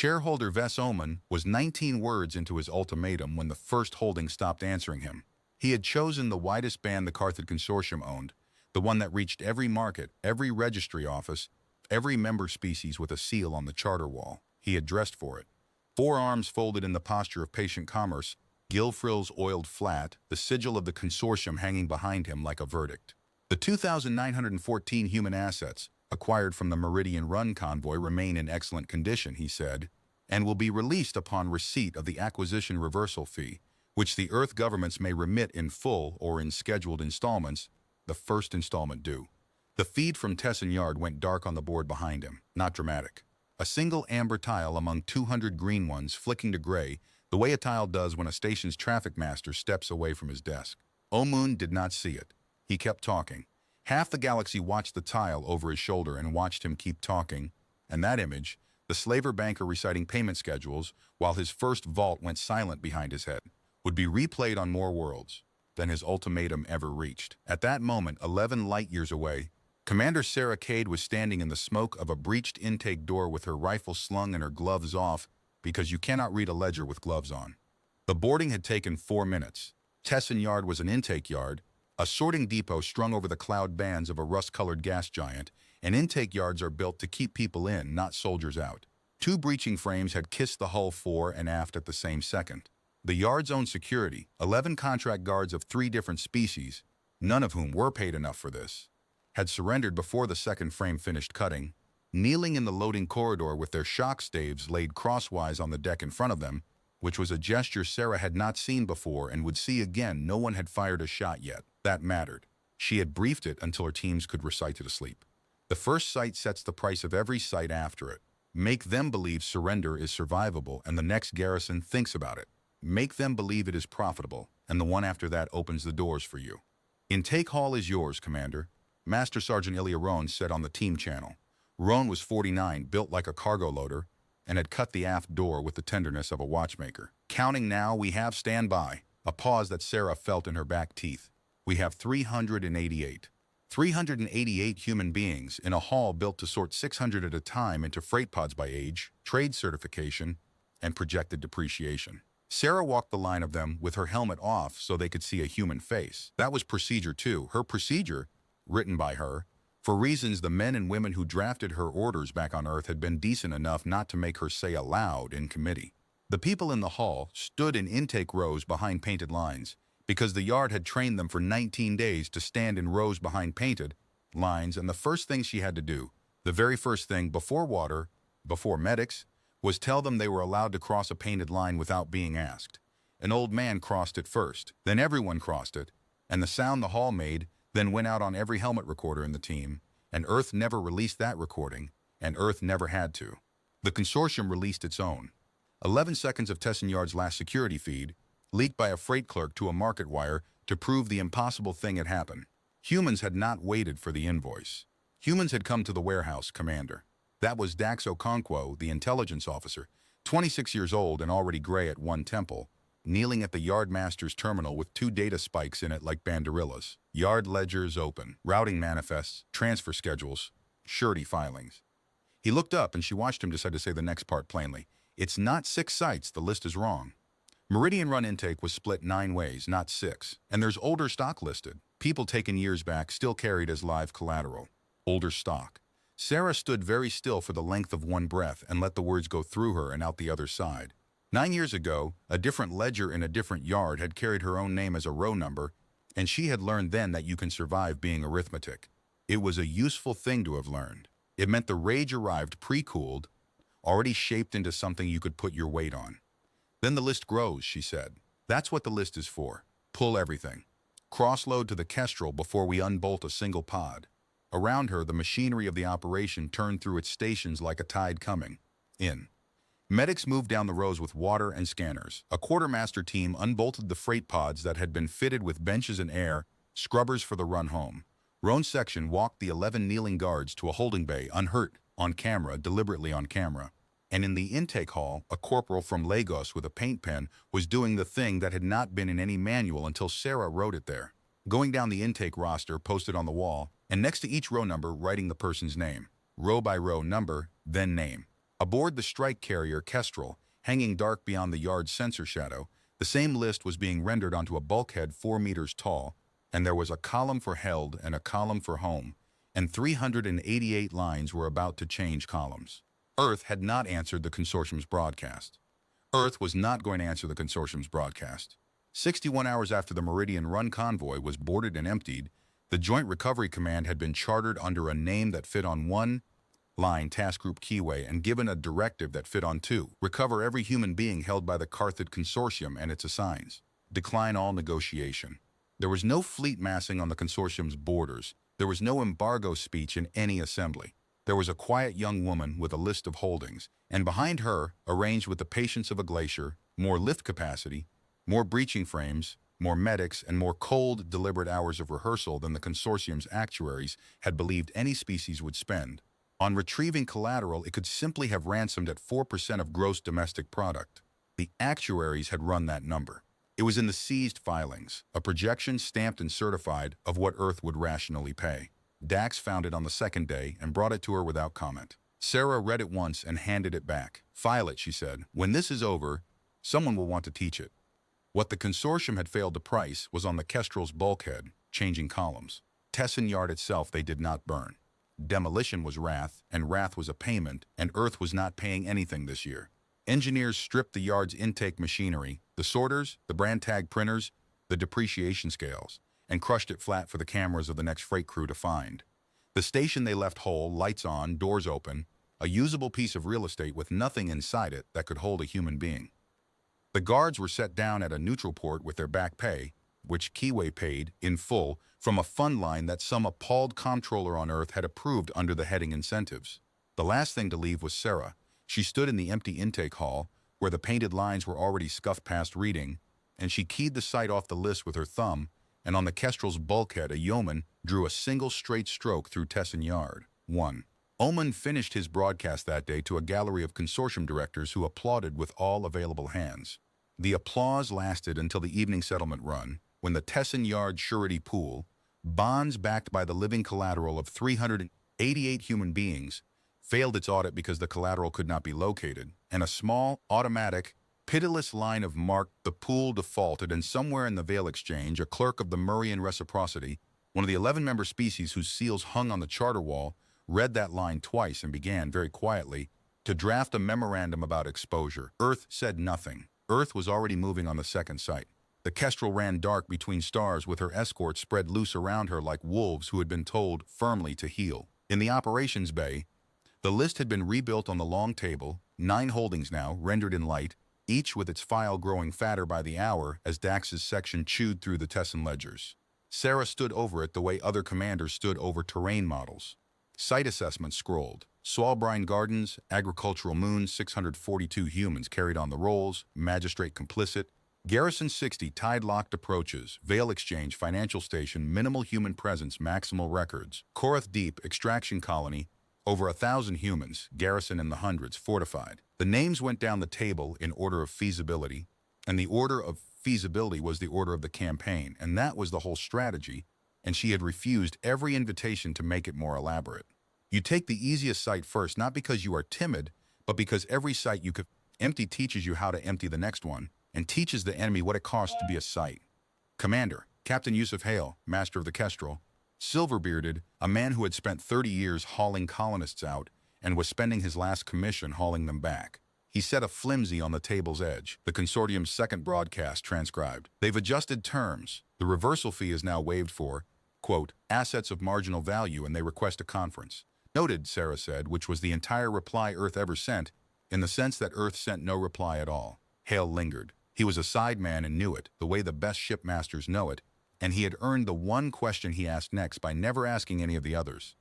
Chairholder Ves Oman was 19 words into his ultimatum when the first holding stopped answering him. He had chosen the widest band the Carthage Consortium owned, the one that reached every market, every registry office, every member species with a seal on the charter wall. He had dressed for it. Forearms folded in the posture of patient commerce, gill frills oiled flat, the sigil of the consortium hanging behind him like a verdict. The 2,914 human assets, acquired from the Meridian Run convoy, remain in excellent condition, he said, and will be released upon receipt of the acquisition reversal fee, which the Earth governments may remit in full or in scheduled installments, the first installment due. The feed from Tesson Yard went dark on the board behind him, not dramatic. A single amber tile among 200 green ones flicking to gray, the way a tile does when a station's traffic master steps away from his desk. Omun did not see it. He kept talking. Half the galaxy watched the tile over his shoulder and watched him keep talking, and that image, the slaver banker reciting payment schedules while his first vault went silent behind his head, would be replayed on more worlds than his ultimatum ever reached. At that moment, 11 light-years away, Commander Sarah Cade was standing in the smoke of a breached intake door with her rifle slung and her gloves off, because you cannot read a ledger with gloves on. The boarding had taken 4 minutes. Tesson Yard was an intake yard, a sorting depot strung over the cloud bands of a rust-colored gas giant, and intake yards are built to keep people in, not soldiers out. 2 breaching frames had kissed the hull fore and aft at the same second. The yard's own security, 11 contract guards of 3 different species, none of whom were paid enough for this, had surrendered before the second frame finished cutting, kneeling in the loading corridor with their shock staves laid crosswise on the deck in front of them, which was a gesture Sarah had not seen before and would see again. No one had fired a shot yet. That mattered. She had briefed it until her teams could recite it asleep. The first sight sets the price of every sight after it. Make them believe surrender is survivable and the next garrison thinks about it. Make them believe it is profitable, and the one after that opens the doors for you. Intake hall is yours, Commander, Master Sergeant Ilya Roan said on the team channel. Roan was 49, built like a cargo loader, and had cut the aft door with the tenderness of a watchmaker. Counting now, we have standby. A pause that Sarah felt in her back teeth. We have 388. 388 human beings in a hall built to sort 600 at a time into freight pods by age, trade certification, and projected depreciation. Sarah walked the line of them with her helmet off so they could see a human face. That was procedure 2. Her procedure, written by her, for reasons the men and women who drafted her orders back on Earth had been decent enough not to make her say aloud in committee. The people in the hall stood in intake rows behind painted lines, because the yard had trained them for 19 days to stand in rows behind painted lines, and the first thing she had to do, the very first thing before water, before medics, was tell them they were allowed to cross a painted line without being asked. An old man crossed it first, then everyone crossed it, and the sound the hall made then went out on every helmet recorder in the team, and Earth never released that recording, and Earth never had to. The consortium released its own. 11 seconds of Tesson Yard's last security feed, leaked by a freight clerk to a market wire to prove the impossible thing had happened. Humans had not waited for the invoice. Humans had come to the warehouse, Commander. That was Dax Okonkwo, the intelligence officer, 26 years old and already gray at one temple, kneeling at the yardmaster's terminal with 2 data spikes in it like banderillas. Yard ledgers open, routing manifests, transfer schedules, surety filings. He looked up and she watched him decide to say the next part plainly. It's not 6 sites, the list is wrong. Meridian Run intake was split 9 ways, not 6. And there's older stock listed. People taken years back, still carried as live collateral. Older stock. Sarah stood very still for the length of one breath and let the words go through her and out the other side. 9 years ago, a different ledger in a different yard had carried her own name as a row number, and she had learned then that you can survive being arithmetic. It was a useful thing to have learned. It meant the rage arrived pre-cooled, already shaped into something you could put your weight on. Then the list grows, she said. That's what the list is for. Pull everything. Cross-load to the Kestrel before we unbolt a single pod. Around her, the machinery of the operation turned through its stations like a tide coming. In. Medics moved down the rows with water and scanners. A quartermaster team unbolted the freight pods that had been fitted with benches and air, scrubbers for the run home. Roan's section walked the 11 kneeling guards to a holding bay, unhurt, on camera, deliberately on camera. And in the intake hall, a corporal from Lagos with a paint pen was doing the thing that had not been in any manual until Sarah wrote it there. Going down the intake roster posted on the wall, and next to each row number writing the person's name. Row by row number, then name. Aboard the strike carrier Kestrel, hanging dark beyond the yard's sensor shadow, the same list was being rendered onto a bulkhead 4 meters tall, and there was a column for held and a column for home, and 388 lines were about to change columns. Earth had not answered the consortium's broadcast. Earth was not going to answer the consortium's broadcast. 61 hours after the Meridian Run convoy was boarded and emptied, the Joint Recovery Command had been chartered under a name that fit on one line Task Group Keyway and given a directive that fit on two: recover every human being held by the Carthid Consortium and its assigns. Decline all negotiation. There was no fleet massing on the consortium's borders. There was no embargo speech in any assembly. There was a quiet young woman with a list of holdings, and behind her, arranged with the patience of a glacier, more lift capacity, more breaching frames, more medics, and more cold, deliberate hours of rehearsal than the consortium's actuaries had believed any species would spend. On retrieving collateral, it could simply have ransomed at 4% of gross domestic product. The actuaries had run that number. It was in the seized filings, a projection stamped and certified of what Earth would rationally pay. Dax found it on the second day and brought it to her without comment. Sarah read it once and handed it back. "File it," she said. "When this is over, someone will want to teach it." What the consortium had failed to price was on the Kestrel's bulkhead, changing columns. Tesson Yard itself they did not burn. Demolition was wrath, and wrath was a payment, and Earth was not paying anything this year. Engineers stripped the yard's intake machinery, the sorters, the brand tag printers, the depreciation scales, and crushed it flat for the cameras of the next freight crew to find. The station they left whole, lights on, doors open, a usable piece of real estate with nothing inside it that could hold a human being. The guards were set down at a neutral port with their back pay, which Keyway paid, in full, from a fund line that some appalled comptroller on Earth had approved under the heading incentives. The last thing to leave was Sarah. She stood in the empty intake hall, where the painted lines were already scuffed past reading, and she keyed the site off the list with her thumb, and on the Kestrel's bulkhead a yeoman drew a single straight stroke through Tesson Yard. 1. Ullman finished his broadcast that day to a gallery of consortium directors who applauded with all available hands. The applause lasted until the evening settlement run, when the Tesson Yard surety pool, bonds backed by the living collateral of 388 human beings, failed its audit because the collateral could not be located, and a small, automatic, pitiless line of marked the pool defaulted, and somewhere in the Veil Exchange, a clerk of the Murray and Reciprocity, one of the 11-member species whose seals hung on the charter wall, read that line twice and began, very quietly, to draft a memorandum about exposure. Earth said nothing. Earth was already moving on the second site. The Kestrel ran dark between stars with her escorts spread loose around her like wolves who had been told firmly to heel. In the operations bay, the list had been rebuilt on the long table, 9 holdings now, rendered in light, each with its file growing fatter by the hour as Dax's section chewed through the Tesson ledgers. Sarah stood over it the way other commanders stood over terrain models. Site assessments scrolled. Swalbrine Gardens, Agricultural Moon, 642 humans carried on the rolls, Magistrate complicit, Garrison 60, tide-locked approaches, Veil Exchange, Financial Station, minimal human presence, maximal records, Korath Deep, Extraction Colony, over 1,000 humans, garrison in the hundreds, fortified. The names went down the table in order of feasibility, and the order of feasibility was the order of the campaign, and that was the whole strategy, and she had refused every invitation to make it more elaborate. You take the easiest site first, not because you are timid, but because every site you could empty teaches you how to empty the next one, and teaches the enemy what it costs to be a site. Commander, Captain Yusuf Hale, master of the Kestrel, silver-bearded, a man who had spent 30 years hauling colonists out and was spending his last commission hauling them back. He set a flimsy on the table's edge, the consortium's second broadcast transcribed. They've adjusted terms. The reversal fee is now waived for, quote, assets of marginal value, and they request a conference. Noted, Sarah said, which was the entire reply Earth ever sent, in the sense that Earth sent no reply at all. Hale lingered. He was a sideman and knew it, the way the best shipmasters know it, and he had earned the one question he asked next by never asking any of the others.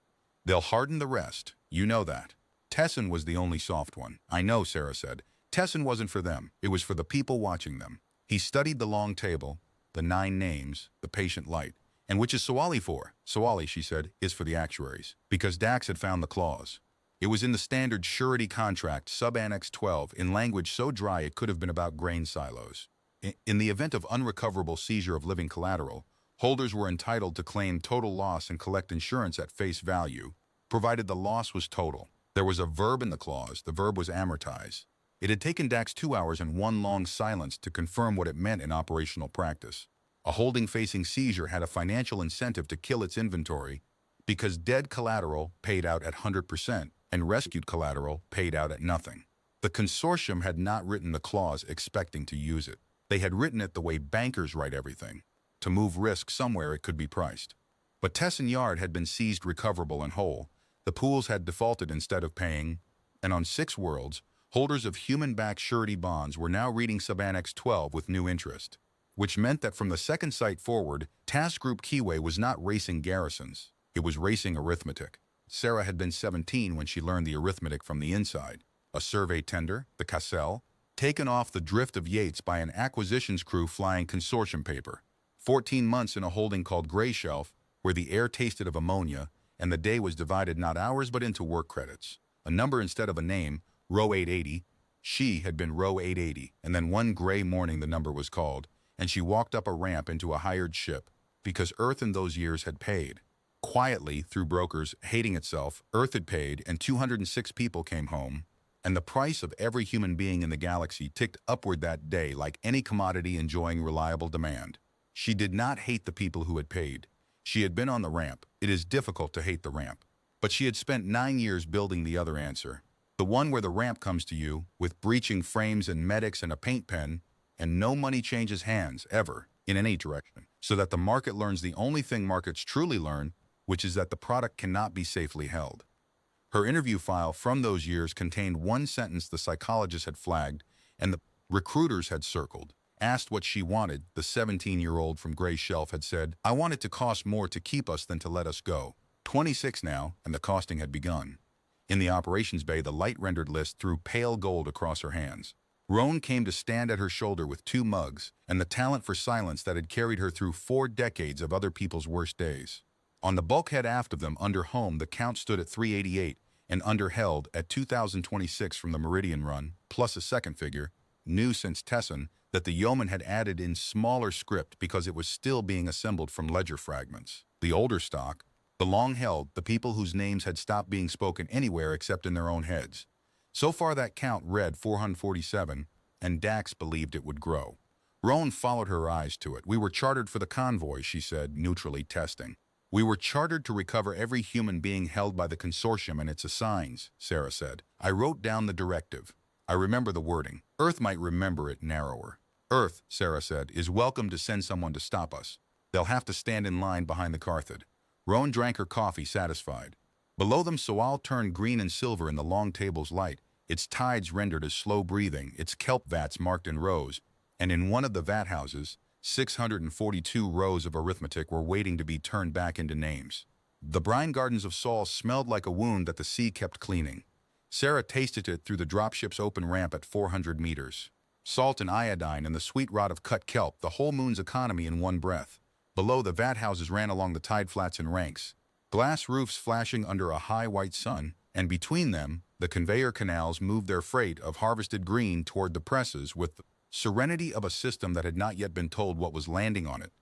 They'll harden the rest. You know that. Tesson was the only soft one. I know, Sarah said. Tesson wasn't for them. It was for the people watching them. He studied the long table, the 9 names, the patient light. And which is Sawali for? Sawali, she said, is for the actuaries. Because Dax had found the clause. It was in the standard surety contract, sub-annex 12, in language so dry it could have been about grain silos. In the event of unrecoverable seizure of living collateral, holders were entitled to claim total loss and collect insurance at face value, provided the loss was total. There was a verb in the clause. The verb was amortize. It had taken Dax 2 hours and one long silence to confirm what it meant in operational practice. A holding facing seizure had a financial incentive to kill its inventory because dead collateral paid out at 100% and rescued collateral paid out at nothing. The consortium had not written the clause expecting to use it. They had written it the way bankers write everything, to move risk somewhere it could be priced. But Tesson Yard had been seized recoverable and whole. The pools had defaulted instead of paying, and on 6 worlds, holders of human-backed surety bonds were now reading Subannex 12 with new interest, which meant that from the second site forward, Task Group Keyway was not racing garrisons. It was racing arithmetic. Sarah had been 17 when she learned the arithmetic from the inside. A survey tender, the Cassell, taken off the drift of Yates by an acquisitions crew flying consortium paper. 14 months in a holding called Gray Shelf, where the air tasted of ammonia, and the day was divided not hours but into work credits. A number instead of a name, row 880. She had been row 880, and then one gray morning the number was called, and she walked up a ramp into a hired ship, because Earth in those years had paid. Quietly, through brokers, hating itself, Earth had paid, and 206 people came home, and the price of every human being in the galaxy ticked upward that day like any commodity enjoying reliable demand. She did not hate the people who had paid. She had been on the ramp. It is difficult to hate the ramp. But she had spent 9 years building the other answer. The one where the ramp comes to you, with breaching frames and medics and a paint pen, and no money changes hands, ever, in any direction, so that the market learns the only thing markets truly learn, which is that the product cannot be safely held. Her interview file from those years contained one sentence the psychologist had flagged and the recruiters had circled. Asked what she wanted, the 17-year-old from Gray Shelf had said, "I want it to cost more to keep us than to let us go." 26 now, and the costing had begun. In the operations bay, the light-rendered list threw pale gold across her hands. Roan came to stand at her shoulder with 2 mugs and the talent for silence that had carried her through 4 decades of other people's worst days. On the bulkhead aft of them, under home, the count stood at 388 and underheld at 2026 from the Meridian run, plus a second figure, new since Tesson, that the yeoman had added in smaller script because it was still being assembled from ledger fragments. The older stock, the long-held, the people whose names had stopped being spoken anywhere except in their own heads. So far that count read 447, and Dax believed it would grow. Roan followed her eyes to it. "We were chartered for the convoy," she said, neutrally testing. "We were chartered to recover every human being held by the consortium and its assigns," Sarah said. "I wrote down the directive. I remember the wording. Earth might remember it narrower. Earth," Sarah said, "is welcome to send someone to stop us. They'll have to stand in line behind the Carthid." Roan drank her coffee, satisfied. Below them, Soal turned green and silver in the long table's light, its tides rendered as slow breathing, its kelp vats marked in rows, and in one of the vat houses, 642 rows of arithmetic were waiting to be turned back into names. The brine gardens of Saul smelled like a wound that the sea kept cleaning. Sarah tasted it through the dropship's open ramp at 400 meters. Salt and iodine and the sweet rot of cut kelp, the whole moon's economy in one breath. Below, the vat houses ran along the tide flats in ranks, glass roofs flashing under a high white sun, and between them, the conveyor canals moved their freight of harvested green toward the presses with the serenity of a system that had not yet been told what was landing on it.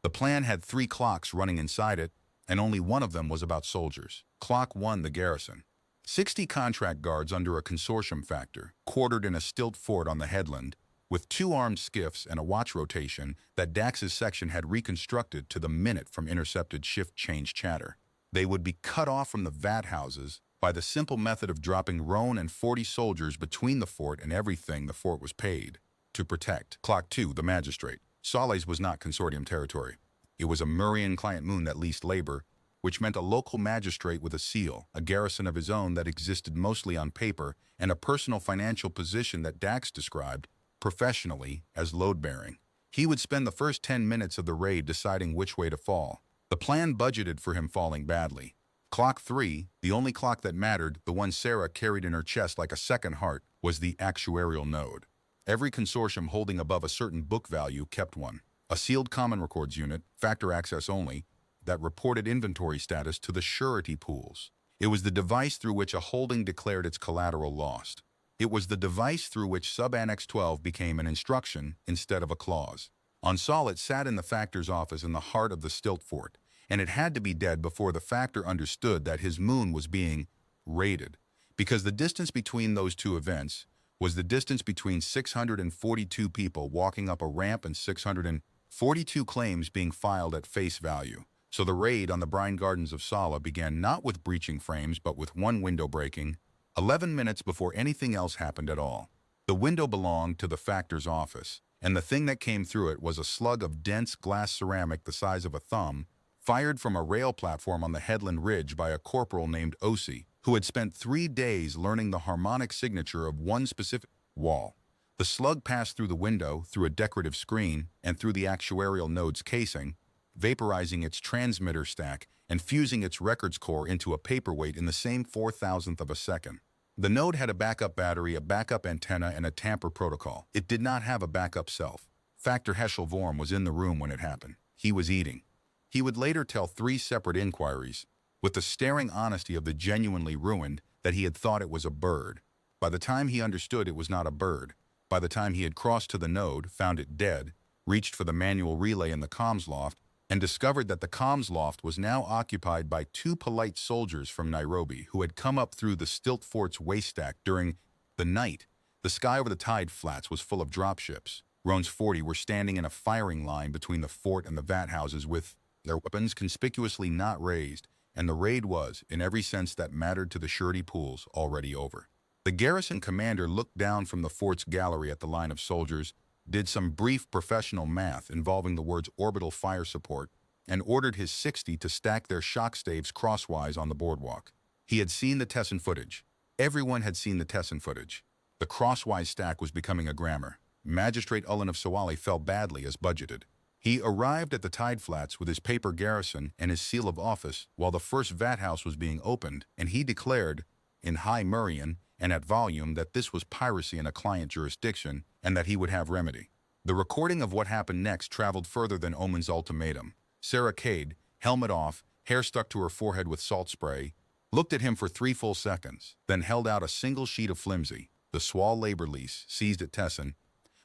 The plan had 3 clocks running inside it, and only one of them was about soldiers. Clock 1, the garrison. 60 contract guards under a consortium factor, quartered in a stilt fort on the headland, with 2 armed skiffs and a watch rotation that Dax's section had reconstructed to the minute from intercepted shift change chatter. They would be cut off from the vat houses by the simple method of dropping Roan and 40 soldiers between the fort and everything the fort was paid to protect. Clock 2, the magistrate. Solis was not consortium territory. It was a Murian client moon that leased labor, which meant a local magistrate with a seal, a garrison of his own that existed mostly on paper, and a personal financial position that Dax described professionally as load-bearing. He would spend the first 10 minutes of the raid deciding which way to fall. The plan budgeted for him falling badly. Clock 3, the only clock that mattered, the one Sarah carried in her chest like a second heart, was the actuarial node. Every consortium holding above a certain book value kept one. A sealed common records unit, factor access only, that reported inventory status to the surety pools. It was the device through which a holding declared its collateral lost. It was the device through which Sub-Annex 12 became an instruction instead of a clause. On Sol, it sat in the factor's office in the heart of the stilt fort, and it had to be dead before the factor understood that his moon was being raided, because the distance between those two events was the distance between 642 people walking up a ramp and 642 claims being filed at face value. So the raid on the brine gardens of Sala began not with breaching frames but with one window breaking, 11 minutes before anything else happened at all. The window belonged to the factor's office, and the thing that came through it was a slug of dense glass ceramic the size of a thumb, fired from a rail platform on the headland ridge by a corporal named Osi, who had spent 3 days learning the harmonic signature of one specific wall. The slug passed through the window, through a decorative screen, and through the actuarial node's casing, vaporizing its transmitter stack and fusing its records core into a paperweight in the same 4,000th of a second. The node had a backup battery, a backup antenna, and a tamper protocol. It did not have a backup self. Factor Heschel Vorm was in the room when it happened. He was eating. He would later tell 3 separate inquiries, with the staring honesty of the genuinely ruined, that he had thought it was a bird. By the time he understood it was not a bird, by the time he had crossed to the node, found it dead, reached for the manual relay in the comms loft, and discovered that the comms loft was now occupied by 2 polite soldiers from Nairobi who had come up through the Stilt Fort's waste stack during the night. The sky over the tide flats was full of dropships. Roan's 40 were standing in a firing line between the fort and the vat houses with their weapons conspicuously not raised, and the raid was, in every sense that mattered to the surety pools, already over. The garrison commander looked down from the fort's gallery at the line of soldiers, did some brief professional math involving the words orbital fire support, and ordered his 60 to stack their shock staves crosswise on the boardwalk. He had seen the Tessin footage. Everyone had seen the Tessin footage. The crosswise stack was becoming a grammar. Magistrate Ullen of Sawali fell badly as budgeted. He arrived at the tide flats with his paper garrison and his seal of office while the first vat house was being opened, and he declared, in high Murrian and at volume, that this was piracy in a client jurisdiction and that he would have remedy. The recording of what happened next traveled further than Omen's ultimatum. Sarah Cade, helmet off, hair stuck to her forehead with salt spray, looked at him for 3 full seconds, then held out a single sheet of flimsy, the Swall labor lease, seized at Tessin,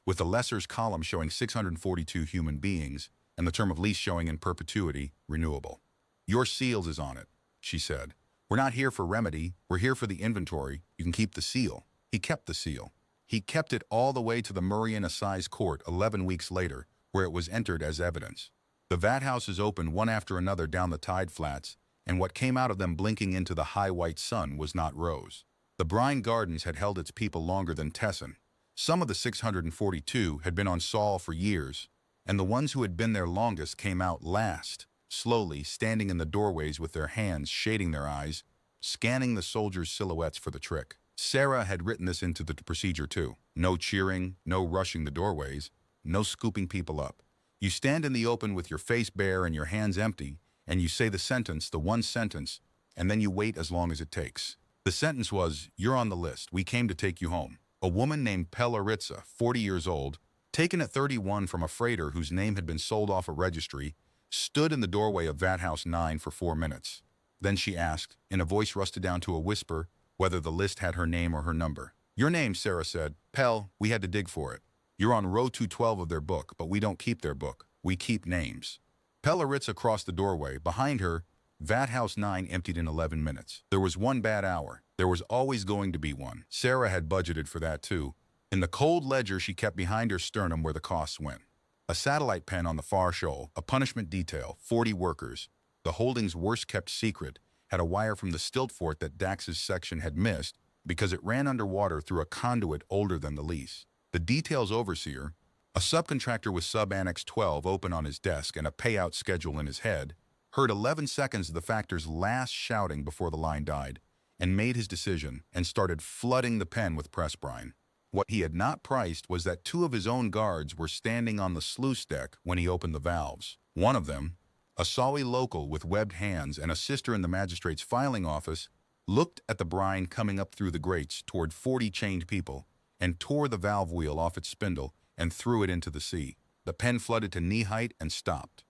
with the lesser's column showing 642 human beings and the term of lease showing in perpetuity, renewable. "Your seals is on it," she said. "We're not here for remedy, we're here for the inventory. You can keep the seal." He kept the seal. He kept it all the way to the Murrian Assize Court 11 weeks later, where it was entered as evidence. The vat houses opened one after another down the tide flats, and what came out of them blinking into the high white sun was not rose. The brine gardens had held its people longer than Tessin. Some of the 642 had been on Saul for years, and the ones who had been there longest came out last, slowly, standing in the doorways with their hands shading their eyes, scanning the soldiers' silhouettes for the trick. Sarah had written this into the procedure too. No cheering, no rushing the doorways, no scooping people up. You stand in the open with your face bare and your hands empty, and you say the sentence, the one sentence, and then you wait as long as it takes. The sentence was, "You're on the list. We came to take you home." A woman named Pelaritza, 40 years old, taken at 31 from a freighter whose name had been sold off a registry, stood in the doorway of Vat House 9 for 4 minutes. Then she asked, in a voice rusted down to a whisper, whether the list had her name or her number. "Your name," Sarah said. "Pell, we had to dig for it. You're on row 212 of their book, but we don't keep their book. We keep names." Pelaritza crossed the doorway. Behind her, Vat House 9 emptied in 11 minutes. There was one bad hour. There was always going to be one. Sarah had budgeted for that too. In the cold ledger she kept behind her sternum where the costs went. A satellite pen on the far shoal, a punishment detail, 40 workers. The holding's worst-kept secret had a wire from the stilt fort that Dax's section had missed because it ran underwater through a conduit older than the lease. The details overseer, a subcontractor with Sub-Annex 12 open on his desk and a payout schedule in his head, heard 11 seconds of the factor's last shouting before the line died, and made his decision and started flooding the pen with press brine. What he had not priced was that 2 of his own guards were standing on the sluice deck when he opened the valves. One of them, a Sawi local with webbed hands and a sister in the magistrate's filing office, looked at the brine coming up through the grates toward 40 chained people and tore the valve wheel off its spindle and threw it into the sea. The pen flooded to knee height and stopped.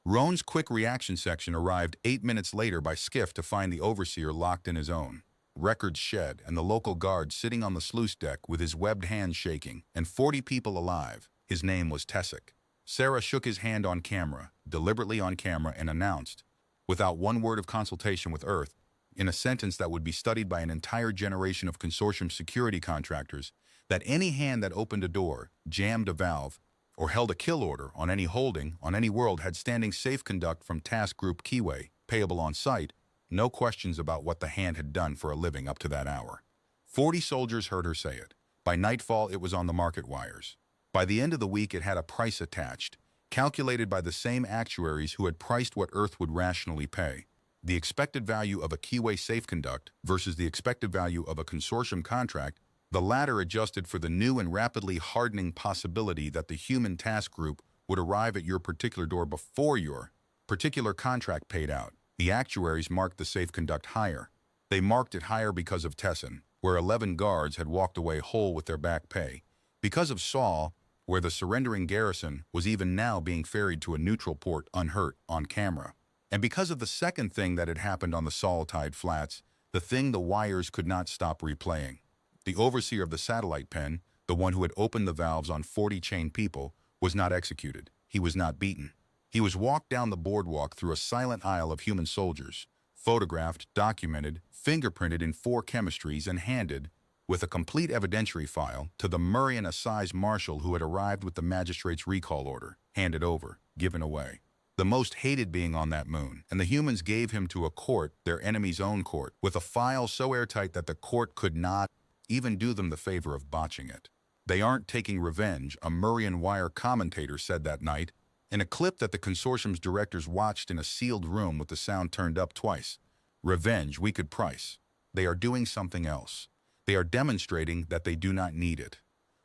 Roan's quick reaction section arrived 8 minutes later by skiff to find the overseer locked in his own. Records shed and the local guard sitting on the sluice deck with his webbed hands shaking and 40 people alive. His name was Tessic. Sarah shook his hand on camera, deliberately on camera, and announced, without one word of consultation with Earth, in a sentence that would be studied by an entire generation of consortium security contractors, that any hand that opened a door, jammed a valve, or held a kill order on any holding on any world had standing safe conduct from Task Group Keyway, payable on site, no questions about what the hand had done for a living up to that hour. 40 soldiers heard her say it. By nightfall, it was on the market wires. By the end of the week, it had a price attached, calculated by the same actuaries who had priced what Earth would rationally pay. The expected value of a Keyway safe conduct versus the expected value of a consortium contract, the latter adjusted for the new and rapidly hardening possibility that the human task group would arrive at your particular door before your particular contract paid out. The actuaries marked the safe conduct higher. They marked it higher because of Tessin, where 11 guards had walked away whole with their back pay. Because of Saul, where the surrendering garrison was even now being ferried to a neutral port unhurt on camera. And because of the second thing that had happened on the Saltide Flats, the thing the wires could not stop replaying. The overseer of the satellite pen, the one who had opened the valves on 40 chained people, was not executed. He was not beaten. He was walked down the boardwalk through a silent aisle of human soldiers, photographed, documented, fingerprinted in 4 chemistries, and handed, with a complete evidentiary file, to the Murrian Assize Marshal who had arrived with the magistrate's recall order, handed over, given away. The most hated being on that moon, and the humans gave him to a court, their enemy's own court, with a file so airtight that the court could not even do them the favor of botching it. They aren't taking revenge, a Murrian Wire commentator said that night, in a clip that the consortium's directors watched in a sealed room with the sound turned up twice. Revenge we could price. They are doing something else. They are demonstrating that they do not need it.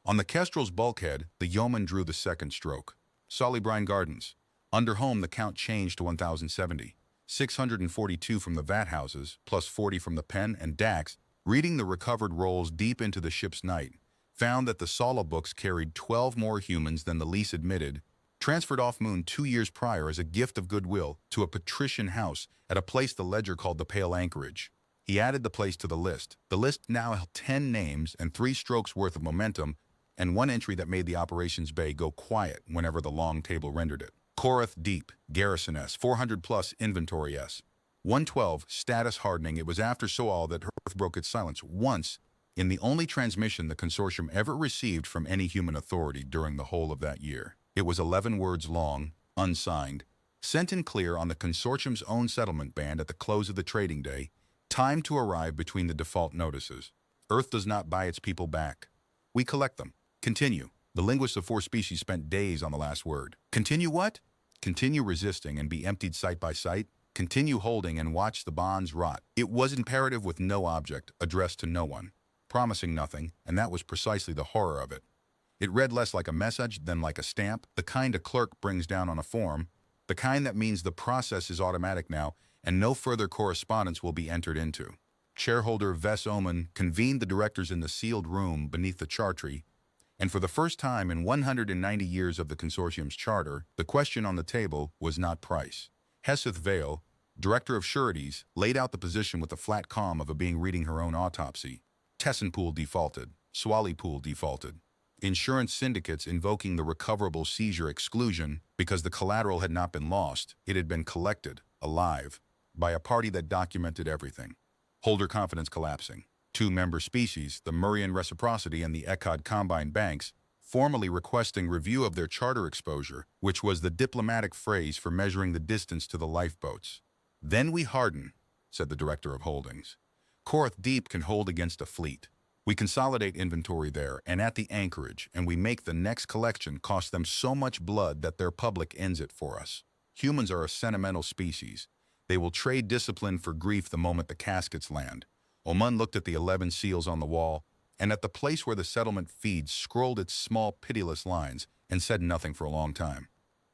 On the Kestrel's bulkhead, the yeoman drew the second stroke. Sollybrine Gardens. Under home, the count changed to 1,070. 642 from the vat houses, plus 40 from the pen, and Dax, reading the recovered rolls deep into the ship's night, found that the Sala books carried 12 more humans than the lease admitted, transferred off-moon 2 years prior as a gift of goodwill to a patrician house at a place the ledger called the Pale Anchorage. He added the place to the list. The list now held 10 names and 3 strokes worth of momentum, and 1 entry that made the operations bay go quiet whenever the long table rendered it. Korath Deep, Garrison S, 400 plus Inventory S. 112, status hardening. It was after Soal that Earth broke its silence once in the only transmission the consortium ever received from any human authority during the whole of that year. It was 11 words long, unsigned, sent in clear on the consortium's own settlement band at the close of the trading day, time to arrive between the default notices. Earth does not buy its people back. We collect them. Continue. The linguists of 4 species spent days on the last word. Continue what? Continue resisting and be emptied site by site. Continue holding and watch the bonds rot. It was imperative with no object, addressed to no one, promising nothing, and that was precisely the horror of it. It read less like a message than like a stamp, the kind a clerk brings down on a form, the kind that means the process is automatic now and no further correspondence will be entered into. Shareholder Vess Oman convened the directors in the sealed room beneath the chartree, and for the first time in 190 years of the consortium's charter, the question on the table was not price. Heseth Vale, director of sureties, laid out the position with the flat calm of a being reading her own autopsy. Tessenpool defaulted. Swallypool defaulted. Insurance syndicates invoking the recoverable seizure exclusion because the collateral had not been lost, it had been collected, alive, by a party that documented everything. Holder confidence collapsing. 2 member species, the Murrian Reciprocity and the Echad Combine Banks, formally requesting review of their charter exposure, which was the diplomatic phrase for measuring the distance to the lifeboats. Then we harden, said the director of holdings. Korath Deep can hold against a fleet. We consolidate inventory there and at the anchorage, and we make the next collection cost them so much blood that their public ends it for us. Humans are a sentimental species. They will trade discipline for grief the moment the caskets land. Oman looked at the 11 seals on the wall, and at the place where the settlement feeds scrolled its small, pitiless lines, and said nothing for a long time.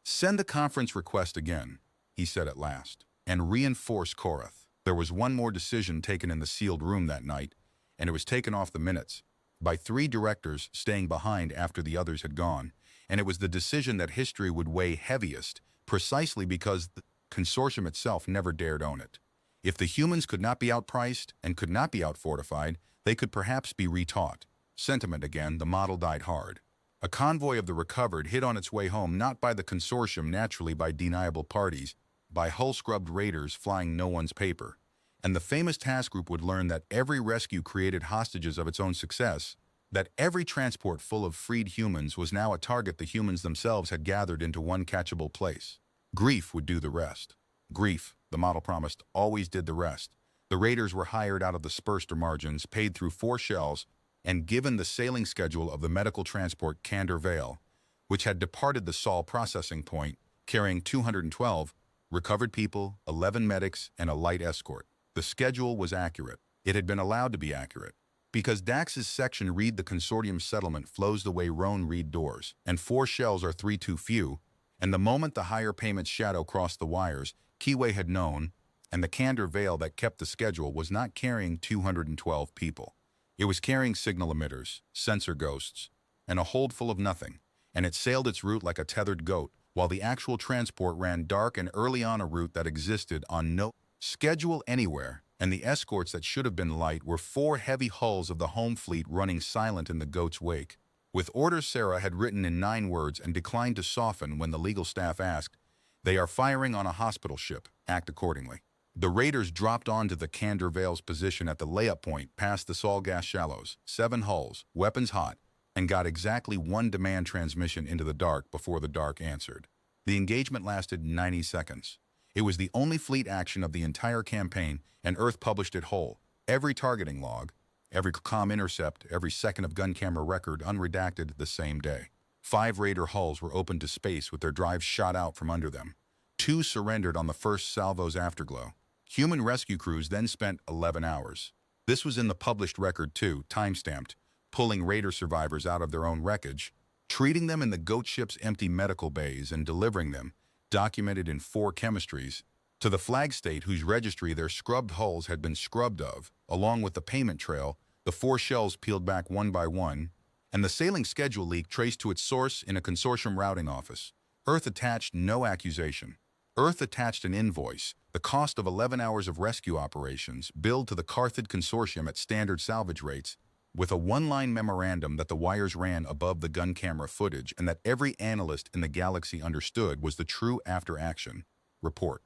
Send the conference request again, he said at last, and reinforce Korath. There was one more decision taken in the sealed room that night, and it was taken off the minutes, by 3 directors staying behind after the others had gone, and it was the decision that history would weigh heaviest, precisely because the consortium itself never dared own it. If the humans could not be outpriced and could not be outfortified, they could perhaps be retaught. Sentiment again, the model died hard. A convoy of the recovered hid on its way home not by the consortium, naturally by deniable parties, by hull-scrubbed raiders flying no one's paper. And the famous task group would learn that every rescue created hostages of its own success, that every transport full of freed humans was now a target the humans themselves had gathered into one catchable place. Grief would do the rest. Grief, the model promised, always did the rest. The raiders were hired out of the Spurster margins, paid through 4 shells, and given the sailing schedule of the medical transport Candor Vale, which had departed the Saul processing point, carrying 212 recovered people, 11 medics, and a light escort. The schedule was accurate. It had been allowed to be accurate. Because Dax's section read the consortium settlement flows the way Roan read doors, and 4 shells are 3 too few, and the moment the higher payment's shadow crossed the wires, Keyway had known, and the Candor Vale that kept the schedule was not carrying 212 people. It was carrying signal emitters, sensor ghosts, and a hold full of nothing, and it sailed its route like a tethered goat, while the actual transport ran dark and early on a route that existed on no schedule anywhere, and the escorts that should have been light were 4 heavy hulls of the home fleet running silent in the goat's wake. With orders Sarah had written in 9 words and declined to soften when the legal staff asked, "They are firing on a hospital ship. Act accordingly." The raiders dropped onto the Candor Vale's position at the layup point past the Saul gas shallows, 7 hulls, weapons hot, and got exactly 1 demand transmission into the dark before the dark answered. The engagement lasted 90 seconds. It was the only fleet action of the entire campaign, and Earth published it whole. Every targeting log, every comm intercept, every second of gun camera record unredacted the same day. 5 raider hulls were opened to space with their drives shot out from under them. 2 surrendered on the first salvo's afterglow. Human rescue crews then spent 11 hours. This was in the published record too, time-stamped, pulling raider survivors out of their own wreckage, treating them in the goat ship's empty medical bays and delivering them, documented in 4 chemistries, to the flag state whose registry their scrubbed hulls had been scrubbed of, along with the payment trail, the 4 shells peeled back one by one, and the sailing schedule leak traced to its source in a consortium routing office. Earth attached no accusation. Earth attached an invoice, the cost of 11 hours of rescue operations, billed to the Carthage Consortium at standard salvage rates, with a 1-line memorandum that the wires ran above the gun camera footage and that every analyst in the galaxy understood was the true after-action report.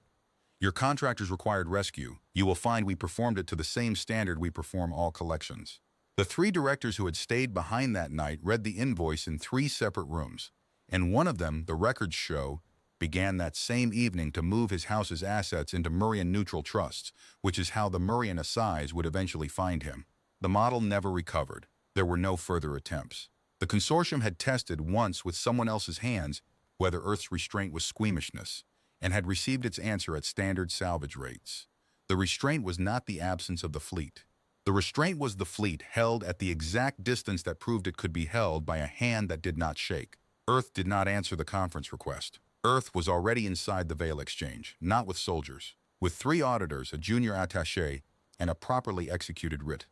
Your contractors required rescue. You will find we performed it to the same standard we perform all collections. The 3 directors who had stayed behind that night read the invoice in 3 separate rooms, and one of them, the records show, began that same evening to move his house's assets into Murian neutral trusts, which is how the Murian Assize would eventually find him. The model never recovered. There were no further attempts. The consortium had tested once with someone else's hands whether Earth's restraint was squeamishness, and had received its answer at standard salvage rates. The restraint was not the absence of the fleet. The restraint was the fleet held at the exact distance that proved it could be held by a hand that did not shake. Earth did not answer the conference request. Earth was already inside the Vale Exchange, not with soldiers, with 3 auditors, a junior attaché, and a properly executed writ.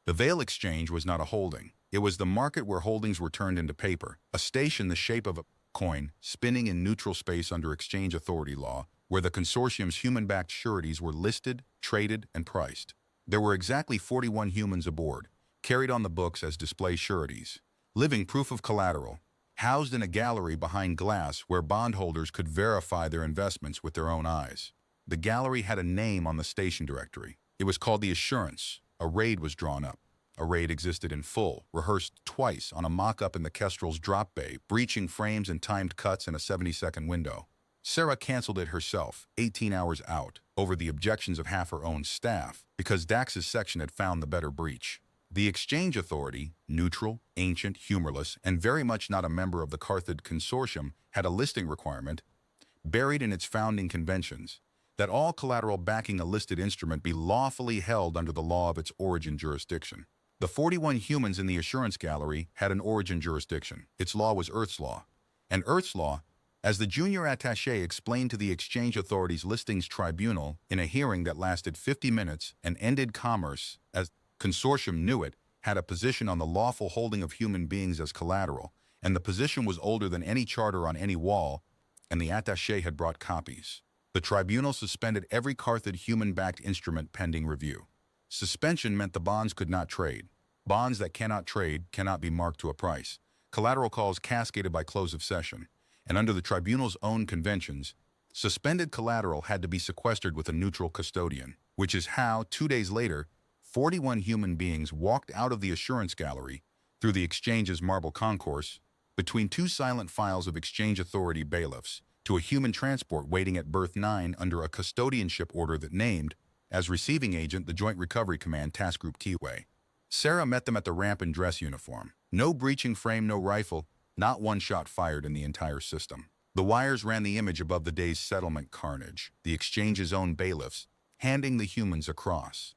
The Vale Exchange was not a holding. It was the market where holdings were turned into paper, a station the shape of a coin, spinning in neutral space under exchange authority law, where the consortium's human-backed sureties were listed, traded, and priced. There were exactly 41 humans aboard, carried on the books as display sureties, living proof of collateral, housed in a gallery behind glass where bondholders could verify their investments with their own eyes. The gallery had a name on the station directory. It was called the Assurance. A raid was drawn up. A raid existed in full, rehearsed twice on a mock-up in the Kestrel's drop bay, breaching frames and timed cuts in a 70-second window. Sarah canceled it herself, 18 hours out, over the objections of half her own staff, because Dax's section had found the better breach. The Exchange Authority, neutral, ancient, humorless, and very much not a member of the Carthage Consortium, had a listing requirement, buried in its founding conventions, that all collateral backing a listed instrument be lawfully held under the law of its origin jurisdiction. The 41 humans in the Assurance Gallery had an origin jurisdiction. Its law was Earth's law. And Earth's law, as the junior attaché explained to the Exchange Authority's listings tribunal in a hearing that lasted 50 minutes and ended commerce as consortium knew it, had a position on the lawful holding of human beings as collateral, and the position was older than any charter on any wall, and the attaché had brought copies. The tribunal suspended every Carthage human-backed instrument pending review. Suspension meant the bonds could not trade. Bonds that cannot trade cannot be marked to a price. Collateral calls cascaded by close of session, and under the tribunal's own conventions, suspended collateral had to be sequestered with a neutral custodian. which is how, 2 days later, 41 human beings walked out of the assurance gallery through the exchange's marble concourse between two silent files of exchange authority bailiffs to a human transport waiting at berth 9 under a custodianship order that named, as receiving agent, the Joint Recovery Command Task Group Keyway. Sarah met them at the ramp in dress uniform. No breaching frame, no rifle, not one shot fired in the entire system. The wires ran the image above the day's settlement carnage, the exchange's own bailiffs, handing the humans across.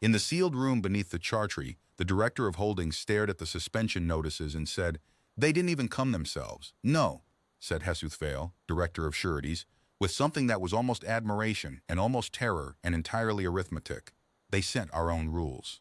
In the sealed room beneath the chartry, the director of holdings stared at the suspension notices and said, "They didn't even come themselves." "No," said Hesuth Vale, director of sureties, with something that was almost admiration and almost terror and entirely arithmetic. "They sent our own rules."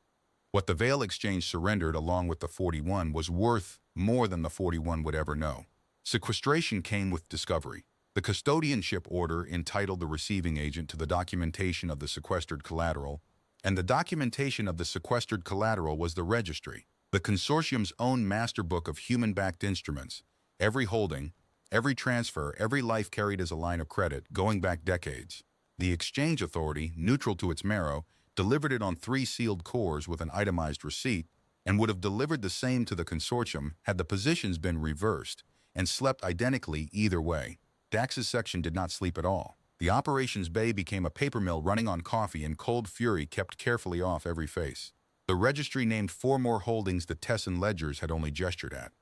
What the Vale Exchange surrendered along with the 41 was worth more than the 41 would ever know. Sequestration came with discovery. The custodianship order entitled the receiving agent to the documentation of the sequestered collateral, and the documentation of the sequestered collateral was the registry, the consortium's own master book of human-backed instruments. Every holding, every transfer, every life carried as a line of credit, going back decades. The exchange authority, neutral to its marrow, delivered it on 3 sealed cores with an itemized receipt, and would have delivered the same to the consortium had the positions been reversed, and slept identically either way. Dax's section did not sleep at all. The operations bay became a paper mill running on coffee, and cold fury kept carefully off every face. The registry named 4 more holdings that Tessin ledgers had only gestured at.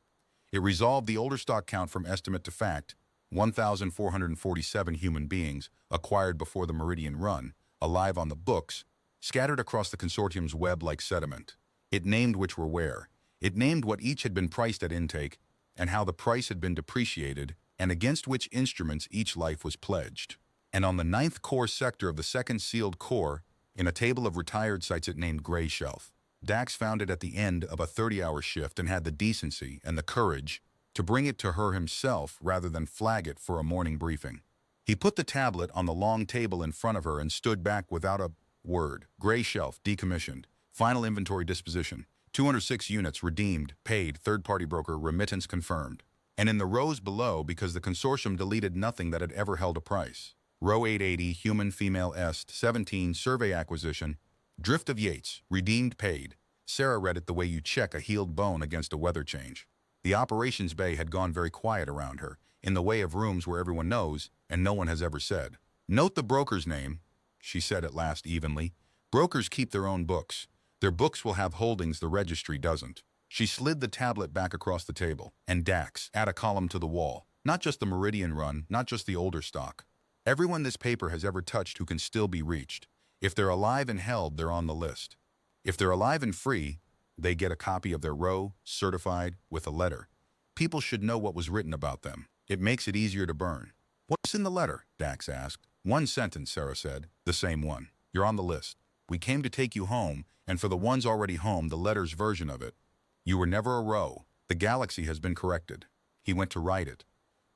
It resolved the older stock count from estimate to fact, 1,447 human beings, acquired before the Meridian Run, alive on the books, scattered across the consortium's web like sediment. It named which were where. It named what each had been priced at intake, and how the price had been depreciated, and against which instruments each life was pledged. And on the 9th core sector of the 2nd sealed core, in a table of retired sites it named Gray Shelf. Dax found it at the end of a 30-hour shift and had the decency and the courage to bring it to her himself rather than flag it for a morning briefing. He put the tablet on the long table in front of her and stood back without a word. Gray Shelf, decommissioned. Final inventory disposition. 206 units redeemed, paid, third-party broker, remittance confirmed. And in the rows below, because the consortium deleted nothing that had ever held a price. Row 880, human female est, 17, survey acquisition, drift of Yates, redeemed, paid. Sarah read it the way you check a healed bone against a weather change. The operations bay had gone very quiet around her, in the way of rooms where everyone knows and no one has ever said. "Note the broker's name," she said at last evenly. "Brokers keep their own books. Their books will have holdings the registry doesn't." She slid the tablet back across the table, and Dax, add a column to the wall. Not just the Meridian Run, not just the older stock. Everyone this paper has ever touched who can still be reached. If they're alive and held, they're on the list. If they're alive and free, they get a copy of their row, certified, with a letter. People should know what was written about them. It makes it easier to burn. "What's in the letter?" Dax asked. "One sentence," Sarah said. "The same one. You're on the list. We came to take you home, and for the ones already home, the letter's version of it. You were never a row. The galaxy has been corrected." He went to write it.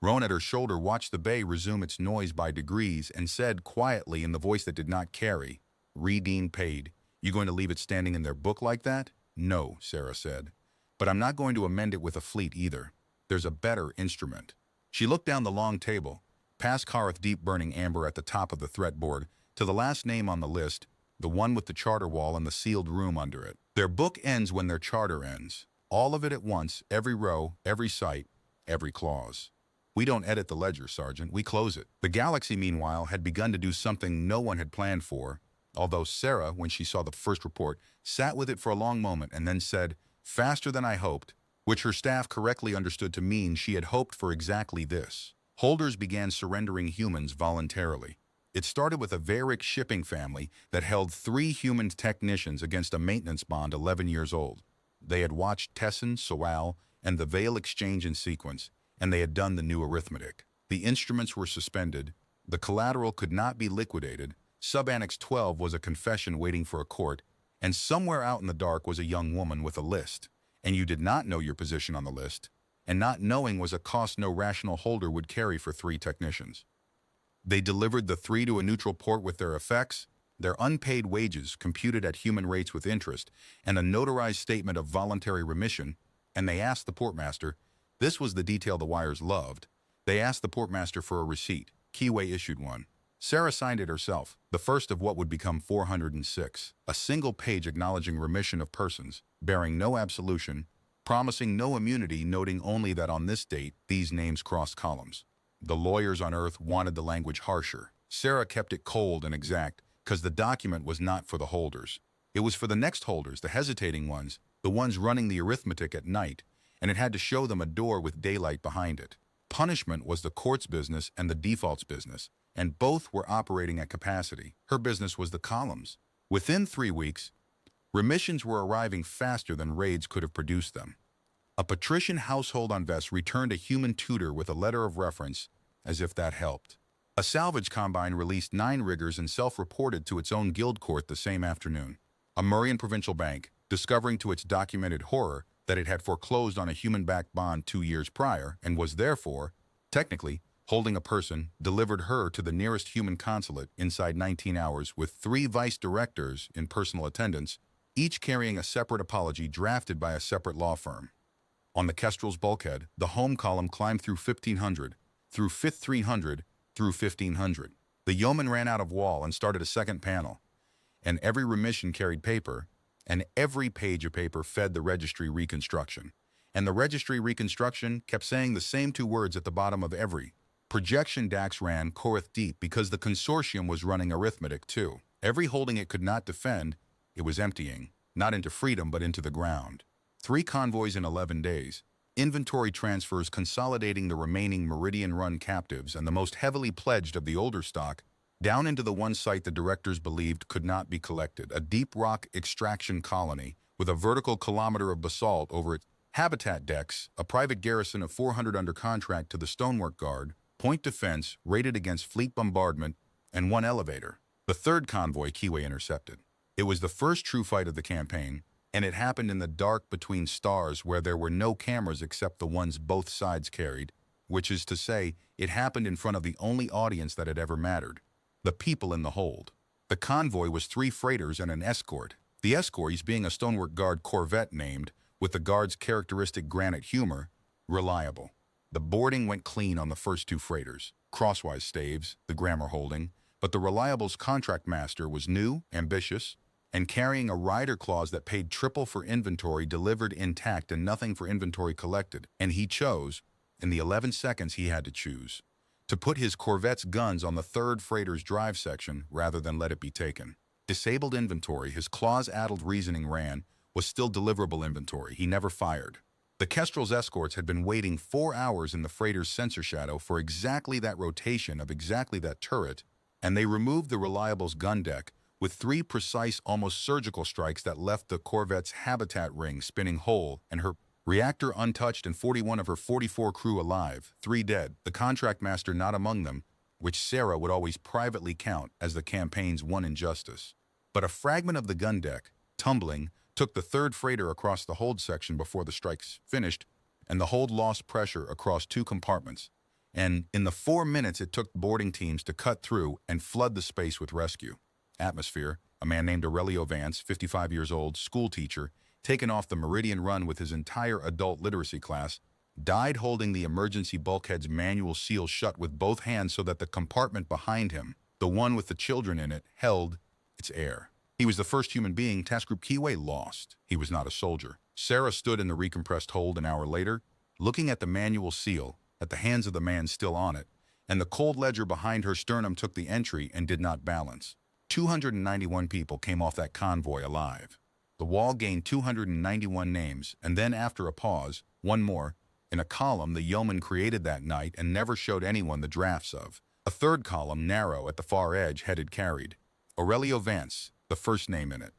Roan at her shoulder watched the bay resume its noise by degrees and said quietly in the voice that did not carry, "Redeemed, paid. You going to leave it standing in their book like that?" "No," Sarah said. "But I'm not going to amend it with a fleet either. There's a better instrument." She looked down the long table, past Karth deep burning amber at the top of the threat board, to the last name on the list, the one with the charter wall and the sealed room under it. Their book ends when their charter ends. All of it at once, every row, every site, every clause. We don't edit the ledger, Sergeant. We close it. The galaxy, meanwhile, had begun to do something no one had planned for, although Sarah, when she saw the first report, sat with it for a long moment and then said, "Faster than I hoped," which her staff correctly understood to mean she had hoped for exactly this. Holders began surrendering humans voluntarily. It started with a Varick shipping family that held 3 human technicians against a maintenance bond 11 years old. They had watched Tessin, Sewell, and the Vale exchange in sequence, and they had done the new arithmetic. The instruments were suspended. The collateral could not be liquidated. Subannex 12 was a confession waiting for a court, and somewhere out in the dark was a young woman with a list, and you did not know your position on the list, and not knowing was a cost no rational holder would carry for 3 technicians. They delivered the 3 to a neutral port with their effects, their unpaid wages computed at human rates with interest, and a notarized statement of voluntary remission, and they asked the portmaster, this was the detail the wires loved, they asked the portmaster for a receipt. Keyway issued one. Sarah signed it herself, the first of what would become 406, a single page acknowledging remission of persons, bearing no absolution, promising no immunity, noting only that on this date, these names crossed columns. The lawyers on Earth wanted the language harsher. Sarah kept it cold and exact, because the document was not for the holders. It was for the next holders, the hesitating ones, the ones running the arithmetic at night, and it had to show them a door with daylight behind it. Punishment was the court's business and the default's business, and both were operating at capacity. Her business was the columns. Within 3 weeks, remissions were arriving faster than raids could have produced them. A patrician household on Vess returned a human tutor with a letter of reference, as if that helped. A salvage combine released 9 riggers and self-reported to its own guild court the same afternoon. A Murrian provincial bank, discovering to its documented horror that it had foreclosed on a human-backed bond 2 years prior and was therefore, technically, holding a person, delivered her to the nearest human consulate inside 19 hours with 3 vice directors in personal attendance, each carrying a separate apology drafted by a separate law firm. On the Kestrel's bulkhead, the home column climbed through 1500, through 300, through 1500. The yeoman ran out of wall and started a second panel, and every remission carried paper, and every page of paper fed the registry reconstruction. And the registry reconstruction kept saying the same 2 words at the bottom of every. Projection DAX ran Korith deep because the consortium was running arithmetic too. Every holding it could not defend, it was emptying, not into freedom but into the ground. 3 convoys in 11 days. Inventory transfers consolidating the remaining Meridian-run captives and the most heavily pledged of the older stock down into the one site the directors believed could not be collected, a deep rock extraction colony with a vertical kilometer of basalt over its habitat decks, a private garrison of 400 under contract to the Stonework Guard, point defense rated against fleet bombardment, and 1 elevator. The 3rd convoy Kiwi intercepted. It was the first true fight of the campaign, and it happened in the dark between stars where there were no cameras except the ones both sides carried, which is to say, it happened in front of the only audience that had ever mattered, the people in the hold. The convoy was 3 freighters and an escort, the escorts being a Stonework Guard corvette named, with the Guard's characteristic granite humor, Reliable. The boarding went clean on the first 2 freighters, crosswise staves, the grammar holding, but the Reliable's contract master was new, ambitious, and carrying a rider clause that paid triple for inventory delivered intact and nothing for inventory collected, and he chose, in the 11 seconds he had to choose, to put his corvette's guns on the 3rd freighter's drive section rather than let it be taken. Disabled inventory, his clause-addled reasoning ran, was still deliverable inventory. He never fired. The Kestrel's escorts had been waiting 4 hours in the freighter's sensor shadow for exactly that rotation of exactly that turret, and they removed the Reliable's gun deck with 3 precise, almost surgical strikes that left the corvette's habitat ring spinning whole and her reactor untouched and 41 of her 44 crew alive, 3 dead, the contract master not among them, which Sarah would always privately count as the campaign's one injustice. But a fragment of the gun deck, tumbling, took the 3rd freighter across the hold section before the strikes finished, and the hold lost pressure across 2 compartments. And in the 4 minutes it took boarding teams to cut through and flood the space with rescue. Atmosphere, a man named Aurelio Vance, 55 years old, school teacher, taken off the Meridian run with his entire adult literacy class, died holding the emergency bulkhead's manual seal shut with both hands so that the compartment behind him, the one with the children in it, held its air. He was the first human being Task Group Kiwi lost. He was not a soldier. Sarah stood in the recompressed hold an hour later, looking at the manual seal, at the hands of the man still on it, and the cold ledger behind her sternum took the entry and did not balance. 291 people came off that convoy alive. The wall gained 291 names, and then after a pause, 1 more, in a column the yeoman created that night and never showed anyone the drafts of. A 3rd column, narrow at the far edge, headed carried Aurelio Vance, the first name in it.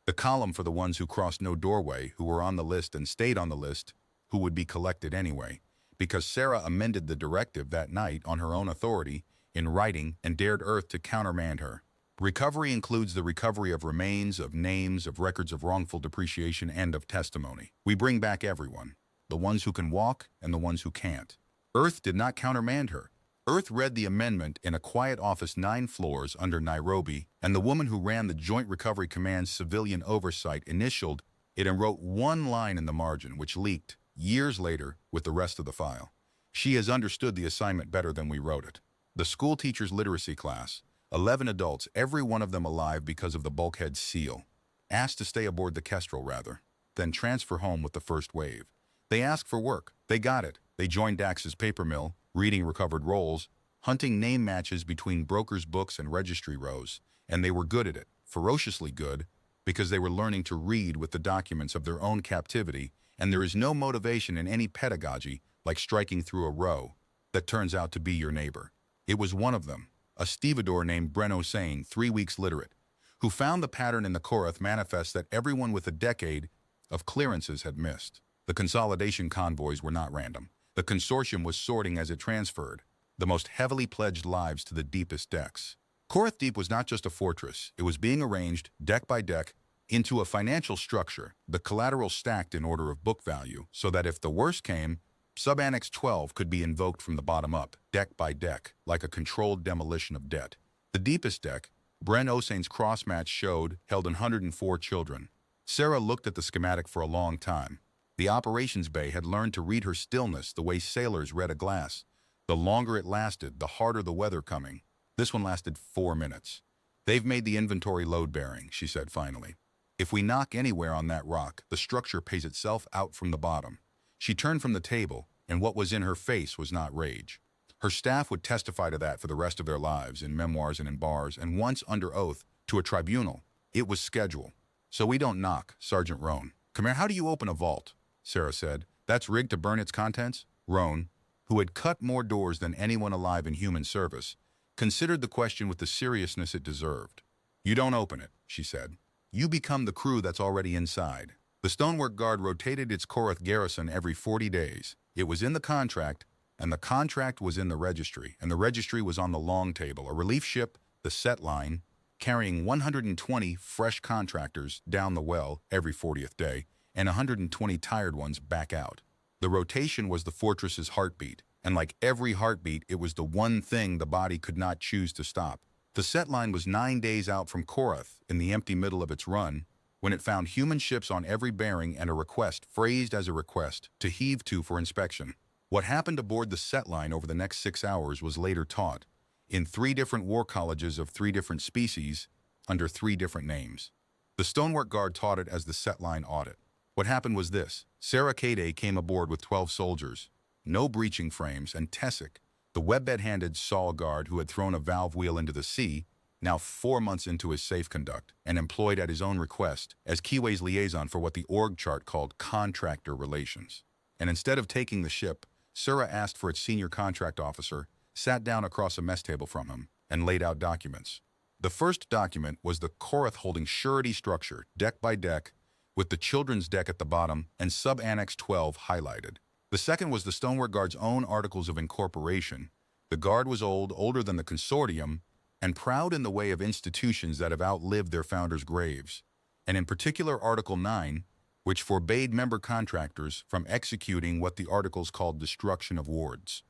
The column for the ones who crossed no doorway, who were on the list and stayed on the list, who would be collected anyway, because Sarah amended the directive that night on her own authority, in writing, and dared Earth to countermand her. Recovery includes the recovery of remains, of names, of records of wrongful depreciation, and of testimony. We bring back everyone, the ones who can walk and the ones who can't. Earth did not countermand her. Earth read the amendment in a quiet office 9 floors under Nairobi, and the woman who ran the Joint Recovery Command's civilian oversight initialed it and wrote 1 line in the margin, which leaked, years later, with the rest of the file. She has understood the assignment better than we wrote it. The school teacher's literacy class, 11 adults, every one of them alive because of the bulkhead seal. Asked to stay aboard the Kestrel, rather. Then transfer home with the first wave. They asked for work. They got it. They joined Dax's paper mill, reading recovered rolls, hunting name matches between brokers' books and registry rows. And they were good at it, ferociously good, because they were learning to read with the documents of their own captivity, and there is no motivation in any pedagogy like striking through a row that turns out to be your neighbor. It was one of them, a stevedore named Breno Sane, 3 weeks literate, who found the pattern in the Korath manifest that everyone with a decade of clearances had missed. The consolidation convoys were not random. The consortium was sorting as it transferred the most heavily pledged lives to the deepest decks. Korath Deep was not just a fortress. It was being arranged, deck by deck, into a financial structure, the collateral stacked in order of book value, so that if the worst came, Sub-Annex 12 could be invoked from the bottom up, deck by deck, like a controlled demolition of debt. The deepest deck, Bren Osane's cross-match showed, held 104 children. Sarah looked at the schematic for a long time. The operations bay had learned to read her stillness the way sailors read a glass. The longer it lasted, the harder the weather coming. This one lasted 4 minutes. They've made the inventory load-bearing, she said finally. If we knock anywhere on that rock, the structure pays itself out from the bottom. She turned from the table, and what was in her face was not rage. Her staff would testify to that for the rest of their lives, in memoirs and in bars, and once under oath, to a tribunal. It was schedule. So we don't knock, Sergeant Roan. Come here, how do you open a vault? Sarah said. That's rigged to burn its contents? Roan, who had cut more doors than anyone alive in human service, considered the question with the seriousness it deserved. You don't open it, she said. You become the crew that's already inside. The stonework guard rotated its Korath garrison every 40 days. It was in the contract, and the contract was in the registry, and the registry was on the long table, a relief ship, the set line, carrying 120 fresh contractors down the well every 40th day, and 120 tired ones back out. The rotation was the fortress's heartbeat, and like every heartbeat, it was the one thing the body could not choose to stop. The set line was 9 days out from Korath, in the empty middle of its run, when it found human ships on every bearing and a request, phrased as a request, to heave to for inspection. What happened aboard the set line over the next 6 hours was later taught, in 3 different war colleges of 3 different species, under 3 different names. The stonework guard taught it as the set line audit. What happened was this. Sarah Cade came aboard with 12 soldiers, no breaching frames, and Tessic, the webbed-handed saw guard who had thrown a valve wheel into the sea, now 4 months into his safe conduct, and employed at his own request as Kiwi's liaison for what the org chart called contractor relations. And instead of taking the ship, Sarah asked for its senior contract officer, sat down across a mess table from him, and laid out documents. The first document was the Korath holding surety structure, deck by deck, with the children's deck at the bottom and Sub-Annex 12 highlighted. The second was the stonework guard's own articles of incorporation. The guard was old, older than the consortium, and proud in the way of institutions that have outlived their founders' graves, and in particular Article 9, which forbade member contractors from executing what the articles called destruction of wards,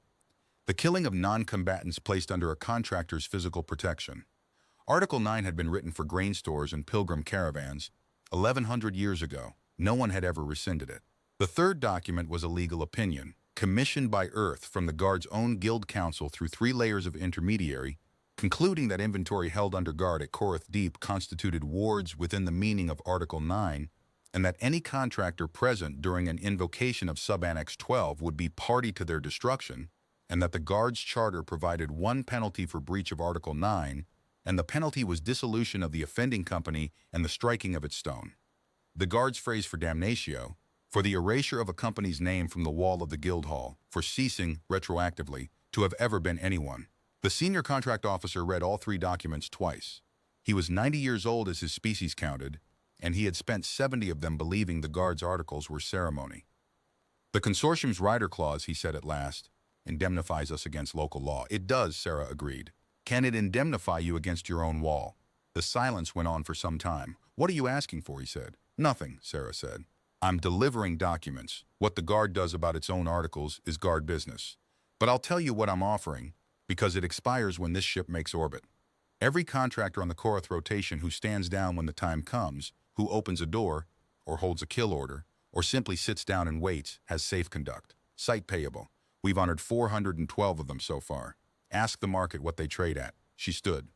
the killing of non-combatants placed under a contractor's physical protection. Article 9 had been written for grain stores and pilgrim caravans 1,100 years ago. No one had ever rescinded it. The third document was a legal opinion, commissioned by Earth from the Guard's own guild council through 3 layers of intermediary, concluding that inventory held under guard at Korath Deep constituted wards within the meaning of Article 9, and that any contractor present during an invocation of Sub-Annex 12 would be party to their destruction, and that the Guard's charter provided one penalty for breach of Article 9, and the penalty was dissolution of the offending company and the striking of its stone. The Guard's phrase for damnatio, for the erasure of a company's name from the wall of the guild hall, for ceasing, retroactively, to have ever been anyone. The senior contract officer read all 3 documents twice. He was 90 years old as his species counted, and he had spent 70 of them believing the Guard's articles were ceremony. The consortium's rider clause, he said at last, indemnifies us against local law. It does, Sarah agreed. Can it indemnify you against your own wall? The silence went on for some time. What are you asking for, he said. Nothing, Sarah said. I'm delivering documents. What the Guard does about its own articles is Guard business. But I'll tell you what I'm offering, because it expires when this ship makes orbit. Every contractor on the Korath rotation who stands down when the time comes, who opens a door, or holds a kill order, or simply sits down and waits, has safe conduct. Site payable. We've honored 412 of them so far. Ask the market what they trade at. She stood.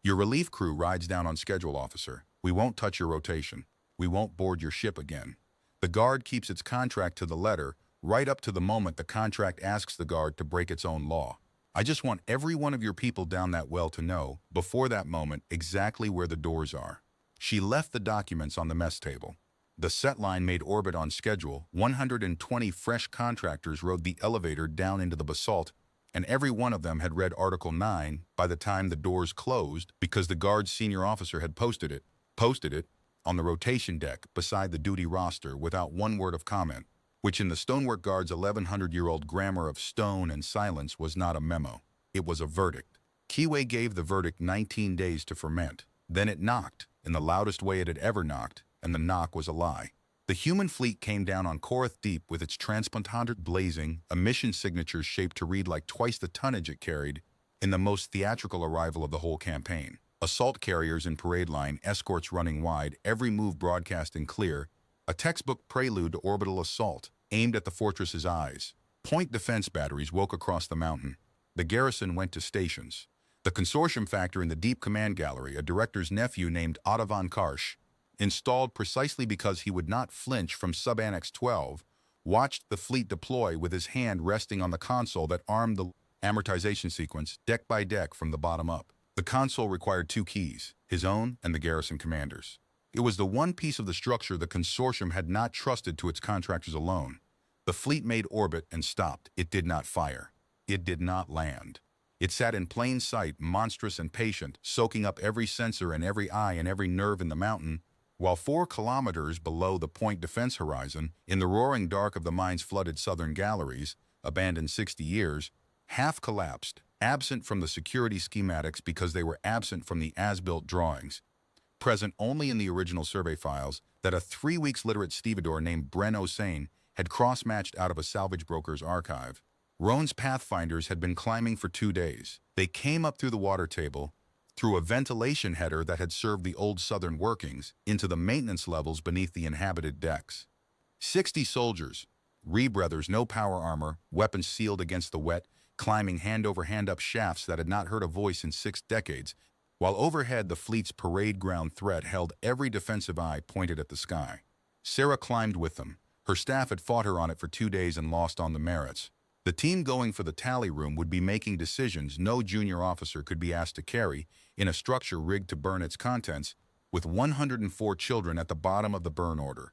Your relief crew rides down on schedule, officer. We won't touch your rotation. We won't board your ship again. The guard keeps its contract to the letter, right up to the moment the contract asks the guard to break its own law. I just want every one of your people down that well to know, before that moment, exactly where the doors are. She left the documents on the mess table. The set line made orbit on schedule. 120 fresh contractors rode the elevator down into the basalt, and every one of them had read Article 9 by the time the doors closed because the guard's senior officer had posted it on the rotation deck beside the duty roster without one word of comment, which in the stonework guard's 1100-year-old grammar of stone and silence was not a memo. It was a verdict. Kiwi gave the verdict 19 days to ferment. Then it knocked, in the loudest way it had ever knocked, and the knock was a lie. The human fleet came down on Korath Deep with its transponder blazing, a mission signature shaped to read like twice the tonnage it carried, in the most theatrical arrival of the whole campaign. Assault carriers in parade line, escorts running wide, every move broadcasting clear, a textbook prelude to orbital assault, aimed at the fortress's eyes. Point defense batteries woke across the mountain. The garrison went to stations. The consortium factor in the deep command gallery, a director's nephew named Otto Karsh, installed precisely because he would not flinch from Subannex 12, watched the fleet deploy with his hand resting on the console that armed the amortization sequence deck by deck from the bottom up. The console required two keys, his own and the garrison commander's. It was the one piece of the structure the consortium had not trusted to its contractors alone. The fleet made orbit and stopped. It did not fire. It did not land. It sat in plain sight, monstrous and patient, soaking up every sensor and every eye and every nerve in the mountain, while 4 kilometers below the point defense horizon, in the roaring dark of the mine's flooded southern galleries, abandoned 60 years, half collapsed, absent from the security schematics because they were absent from the as-built drawings, present only in the original survey files that a 3 weeks literate stevedore named Bren O'Sane had cross-matched out of a salvage broker's archive. Roan's Pathfinders had been climbing for 2 days. They came up through the water table, through a ventilation header that had served the old southern workings, into the maintenance levels beneath the inhabited decks. 60 soldiers, rebreathers, no power armor, weapons sealed against the wet, climbing hand over hand up shafts that had not heard a voice in 6 decades, while overhead the fleet's parade ground threat held every defensive eye pointed at the sky. Sarah climbed with them. Her staff had fought her on it for 2 days and lost on the merits. The team going for the tally room would be making decisions no junior officer could be asked to carry in a structure rigged to burn its contents, with 104 children at the bottom of the burn order.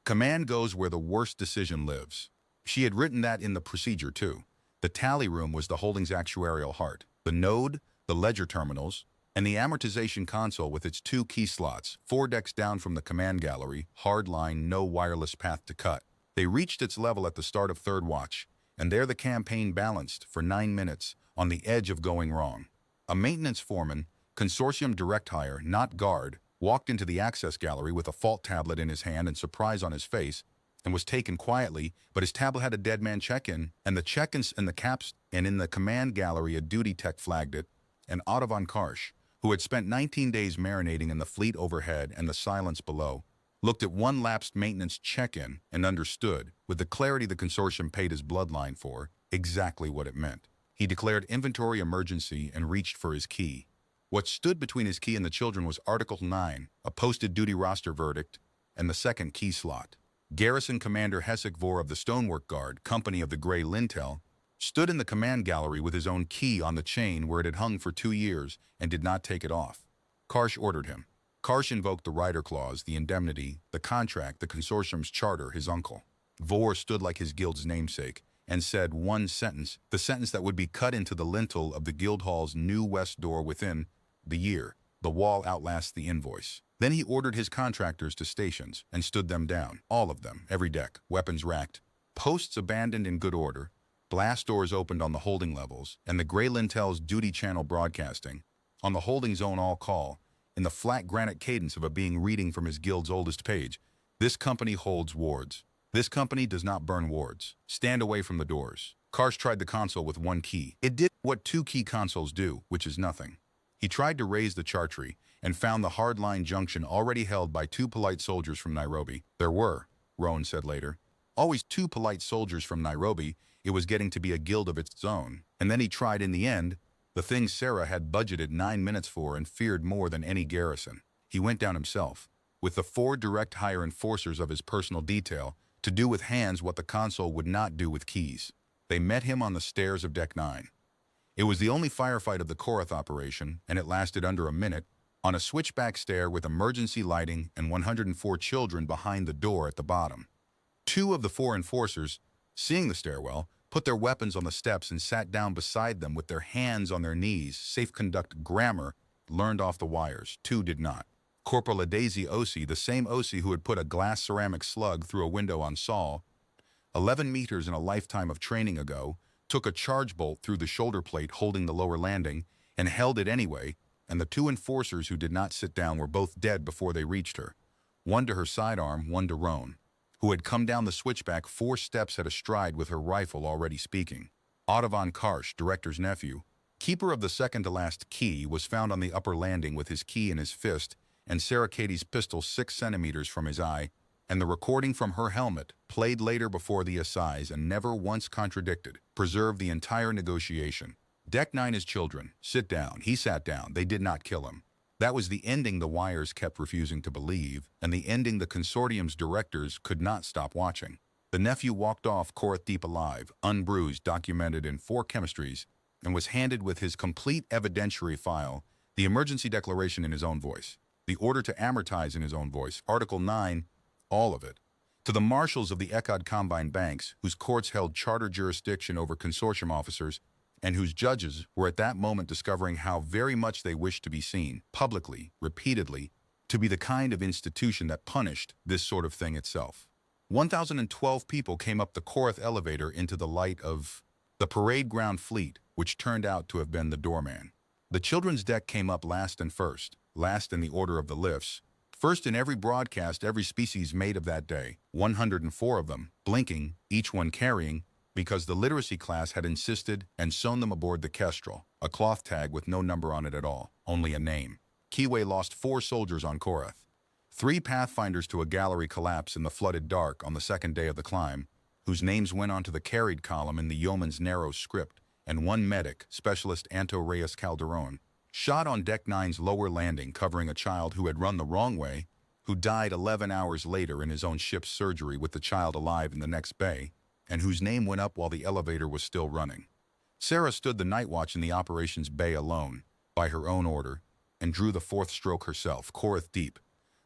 Command goes where the worst decision lives. She had written that in the procedure, too. The tally room was the holding's actuarial heart. The node, the ledger terminals, and the amortization console with its 2 key slots, 4 decks down from the command gallery, hard line, no wireless path to cut. They reached its level at the start of third watch, and there the campaign balanced for 9 minutes on the edge of going wrong. A maintenance foreman, consortium direct hire, not guard, walked into the access gallery with a fault tablet in his hand and surprise on his face, and was taken quietly, but his tablet had a dead man check-in, and the check-ins and the caps, and in the command gallery a duty tech flagged it, and Otto Karsh, who had spent 19 days marinating in the fleet overhead and the silence below, looked at one lapsed maintenance check-in and understood, with the clarity the consortium paid his bloodline for, exactly what it meant. He declared inventory emergency and reached for his key. What stood between his key and the children was Article 9, a posted duty roster verdict, and the second key slot. Garrison Commander Hessek Vor of the Stonework Guard, Company of the Grey Lintel, stood in the command gallery with his own key on the chain where it had hung for 2 years and did not take it off. Karsh ordered him. Karsh invoked the rider clause, the indemnity, the contract, the consortium's charter, his uncle. Vor stood like his guild's namesake and said one sentence, the sentence that would be cut into the lintel of the guild hall's new west door within the year. The wall outlasts the invoice. Then he ordered his contractors to stations and stood them down, all of them, every deck, weapons racked, posts abandoned in good order, blast doors opened on the holding levels, and the Grey Lintel's duty channel broadcasting, on the holding zone all call, in the flat granite cadence of a being reading from his guild's oldest page. This company holds wards. This company does not burn wards. Stand away from the doors. Karsh tried the console with one key. It did what 2 key consoles do, which is nothing. He tried to raise the chartry and found the hardline junction already held by 2 polite soldiers from Nairobi. There were, Rowan said later, always 2 polite soldiers from Nairobi. It was getting to be a guild of its own. And then he tried in the end, The thing Sarah had budgeted 9 minutes for and feared more than any garrison. He went down himself, with the 4 direct hire enforcers of his personal detail, to do with hands what the consul would not do with keys. They met him on the stairs of Deck 9. It was the only firefight of the Korath operation, and it lasted under a minute, on a switchback stair with emergency lighting and 104 children behind the door at the bottom. 2 of the 4 enforcers, seeing the stairwell, put their weapons on the steps and sat down beside them with their hands on their knees. Safe conduct grammar learned off the wires. 2 did not. Corporal Adazi Osi, the same Osi who had put a glass ceramic slug through a window on Saul, 11 meters in a lifetime of training ago, took a charge bolt through the shoulder plate holding the lower landing and held it anyway, and the 2 enforcers who did not sit down were both dead before they reached her. One to her sidearm, one to Roan, who had come down the switchback 4 steps at a stride with her rifle already speaking. Otto Karsh, director's nephew, keeper of the second-to-last key, was found on the upper landing with his key in his fist and Sarah Katie's pistol 6 centimeters from his eye, and the recording from her helmet, played later before the assize and never once contradicted, preserved the entire negotiation. Deck 9 is children. Sit down. He sat down. They did not kill him. That was the ending the wires kept refusing to believe, and the ending the consortium's directors could not stop watching. The nephew walked off Korath Deep alive, unbruised, documented in 4 chemistries, and was handed with his complete evidentiary file, the emergency declaration in his own voice, the order to amortize in his own voice, Article 9, all of it, to the marshals of the Echad Combine Banks, whose courts held charter jurisdiction over consortium officers, and whose judges were at that moment discovering how very much they wished to be seen, publicly, repeatedly, to be the kind of institution that punished this sort of thing itself. 1,012 people came up the Korath elevator into the light of the parade ground fleet, which turned out to have been the doorman. The children's deck came up last and first, last in the order of the lifts, first in every broadcast every species made of that day, 104 of them, blinking, each one carrying, because the literacy class had insisted and sewn them aboard the Kestrel, a cloth tag with no number on it at all, only a name. Kiwi lost 4 soldiers on Korath. 3 pathfinders to a gallery collapse in the flooded dark on the 2nd day of the climb, whose names went onto the carried column in the yeoman's narrow script, and 1 medic, specialist Anto Reyes Calderon, shot on Deck 9's lower landing covering a child who had run the wrong way, who died 11 hours later in his own ship's surgery with the child alive in the next bay, and whose name went up while the elevator was still running. Sarah stood the night watch in the operations bay alone, by her own order, and drew the 4th stroke herself, Korath Deep.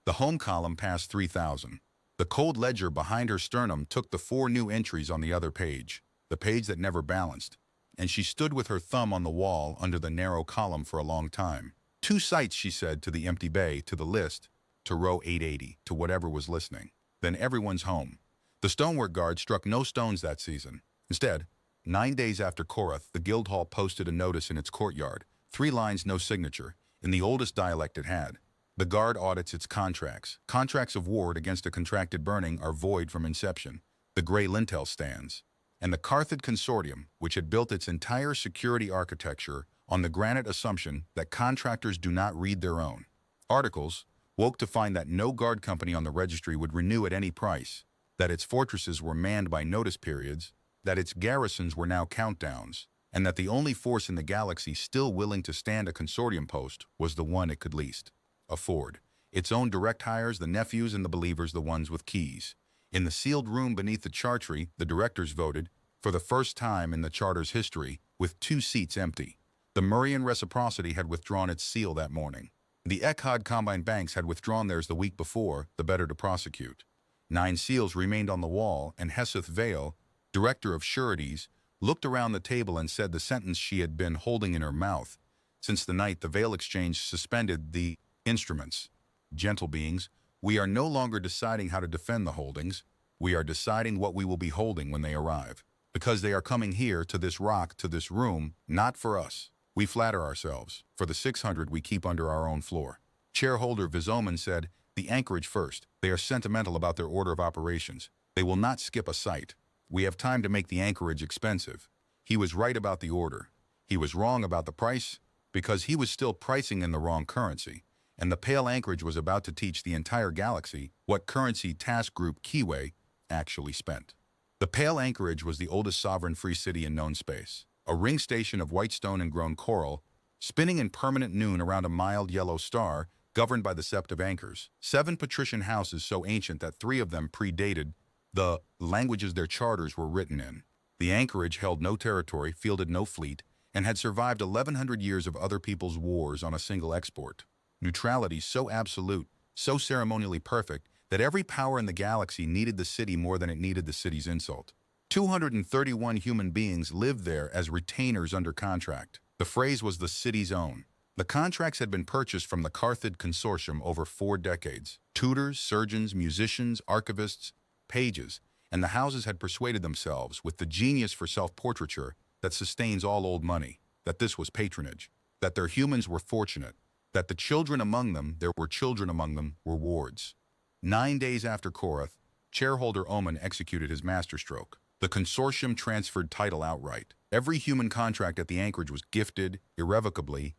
The home column passed 3,000. The cold ledger behind her sternum took the 4 new entries on the other page, the page that never balanced, and she stood with her thumb on the wall under the narrow column for a long time. 2 sights, she said, to the empty bay, to the list, to row 880, to whatever was listening. Then everyone's home. The stonework guard struck no stones that season. Instead, 9 days after Korath, the Guildhall posted a notice in its courtyard, 3 lines, no signature, in the oldest dialect it had. The guard audits its contracts. Contracts of ward against a contracted burning are void from inception. The gray lintel stands. And the Carthage Consortium, which had built its entire security architecture on the granite assumption that contractors do not read their own articles, woke to find that no guard company on the registry would renew at any price, that its fortresses were manned by notice periods, that its garrisons were now countdowns, and that the only force in the galaxy still willing to stand a consortium post was the one it could least afford. Its own direct hires, the nephews and the believers, the ones with keys. In the sealed room beneath the chartry, the directors voted, for the first time in the charter's history, with 2 seats empty. The Murrian Reciprocity had withdrawn its seal that morning. The Echad Combine Banks had withdrawn theirs the week before, the better to prosecute. 9 seals remained on the wall, and Heseth Vale, director of sureties, looked around the table and said the sentence she had been holding in her mouth. Since the night the Vale Exchange suspended the instruments. Gentle beings, we are no longer deciding how to defend the holdings. We are deciding what we will be holding when they arrive. Because they are coming here, to this rock, to this room, not for us. We flatter ourselves. For the 600 we keep under our own floor. Chairholder Vizoman said, the anchorage first. They are sentimental about their order of operations. They will not skip a site. We have time to make the anchorage expensive. He was right about the order. He was wrong about the price, because he was still pricing in the wrong currency, and the pale anchorage was about to teach the entire galaxy what currency task group Kiwi actually spent. The pale anchorage was the oldest sovereign free city in known space. a ring station of white stone and grown coral, spinning in permanent noon around a mild yellow star, governed by the sept of anchors. 7 patrician houses so ancient that 3 of them predated the languages their charters were written in. The anchorage held no territory, fielded no fleet, and had survived 1,100 years of other people's wars on a single export. Neutrality so absolute, so ceremonially perfect, that every power in the galaxy needed the city more than it needed the city's insult. 231 human beings lived there as retainers under contract. The phrase was the city's own. The contracts had been purchased from the Carthage consortium over 4 decades. Tutors, surgeons, musicians, archivists, pages, and the houses had persuaded themselves, with the genius for self-portraiture that sustains all old money, that this was patronage, that their humans were fortunate, that the children among them, there were children among them, were wards. 9 days after Korath, shareholder Omen executed his masterstroke. The consortium transferred title outright. Every human contract at the anchorage was gifted, irrevocably,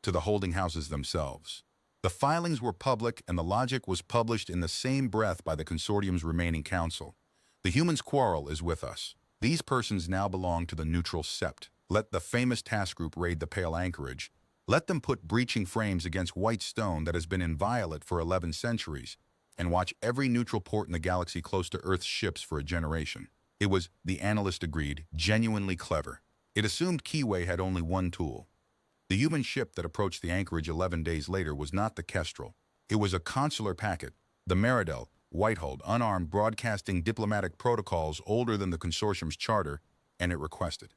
to the holding houses themselves. The filings were public, and the logic was published in the same breath by the consortium's remaining council. The humans' quarrel is with us. These persons now belong to the neutral sept. Let the famous task group raid the pale anchorage. Let them put breaching frames against white stone that has been inviolate for 11 centuries, and watch every neutral port in the galaxy close to Earth's ships for a generation. It was, the analyst agreed, genuinely clever. It assumed Keyway had only one tool. The human ship that approached the anchorage 11 days later was not the Kestrel. It was a consular packet, the Meridel, white-hulled, unarmed, broadcasting diplomatic protocols older than the consortium's charter, and it requested,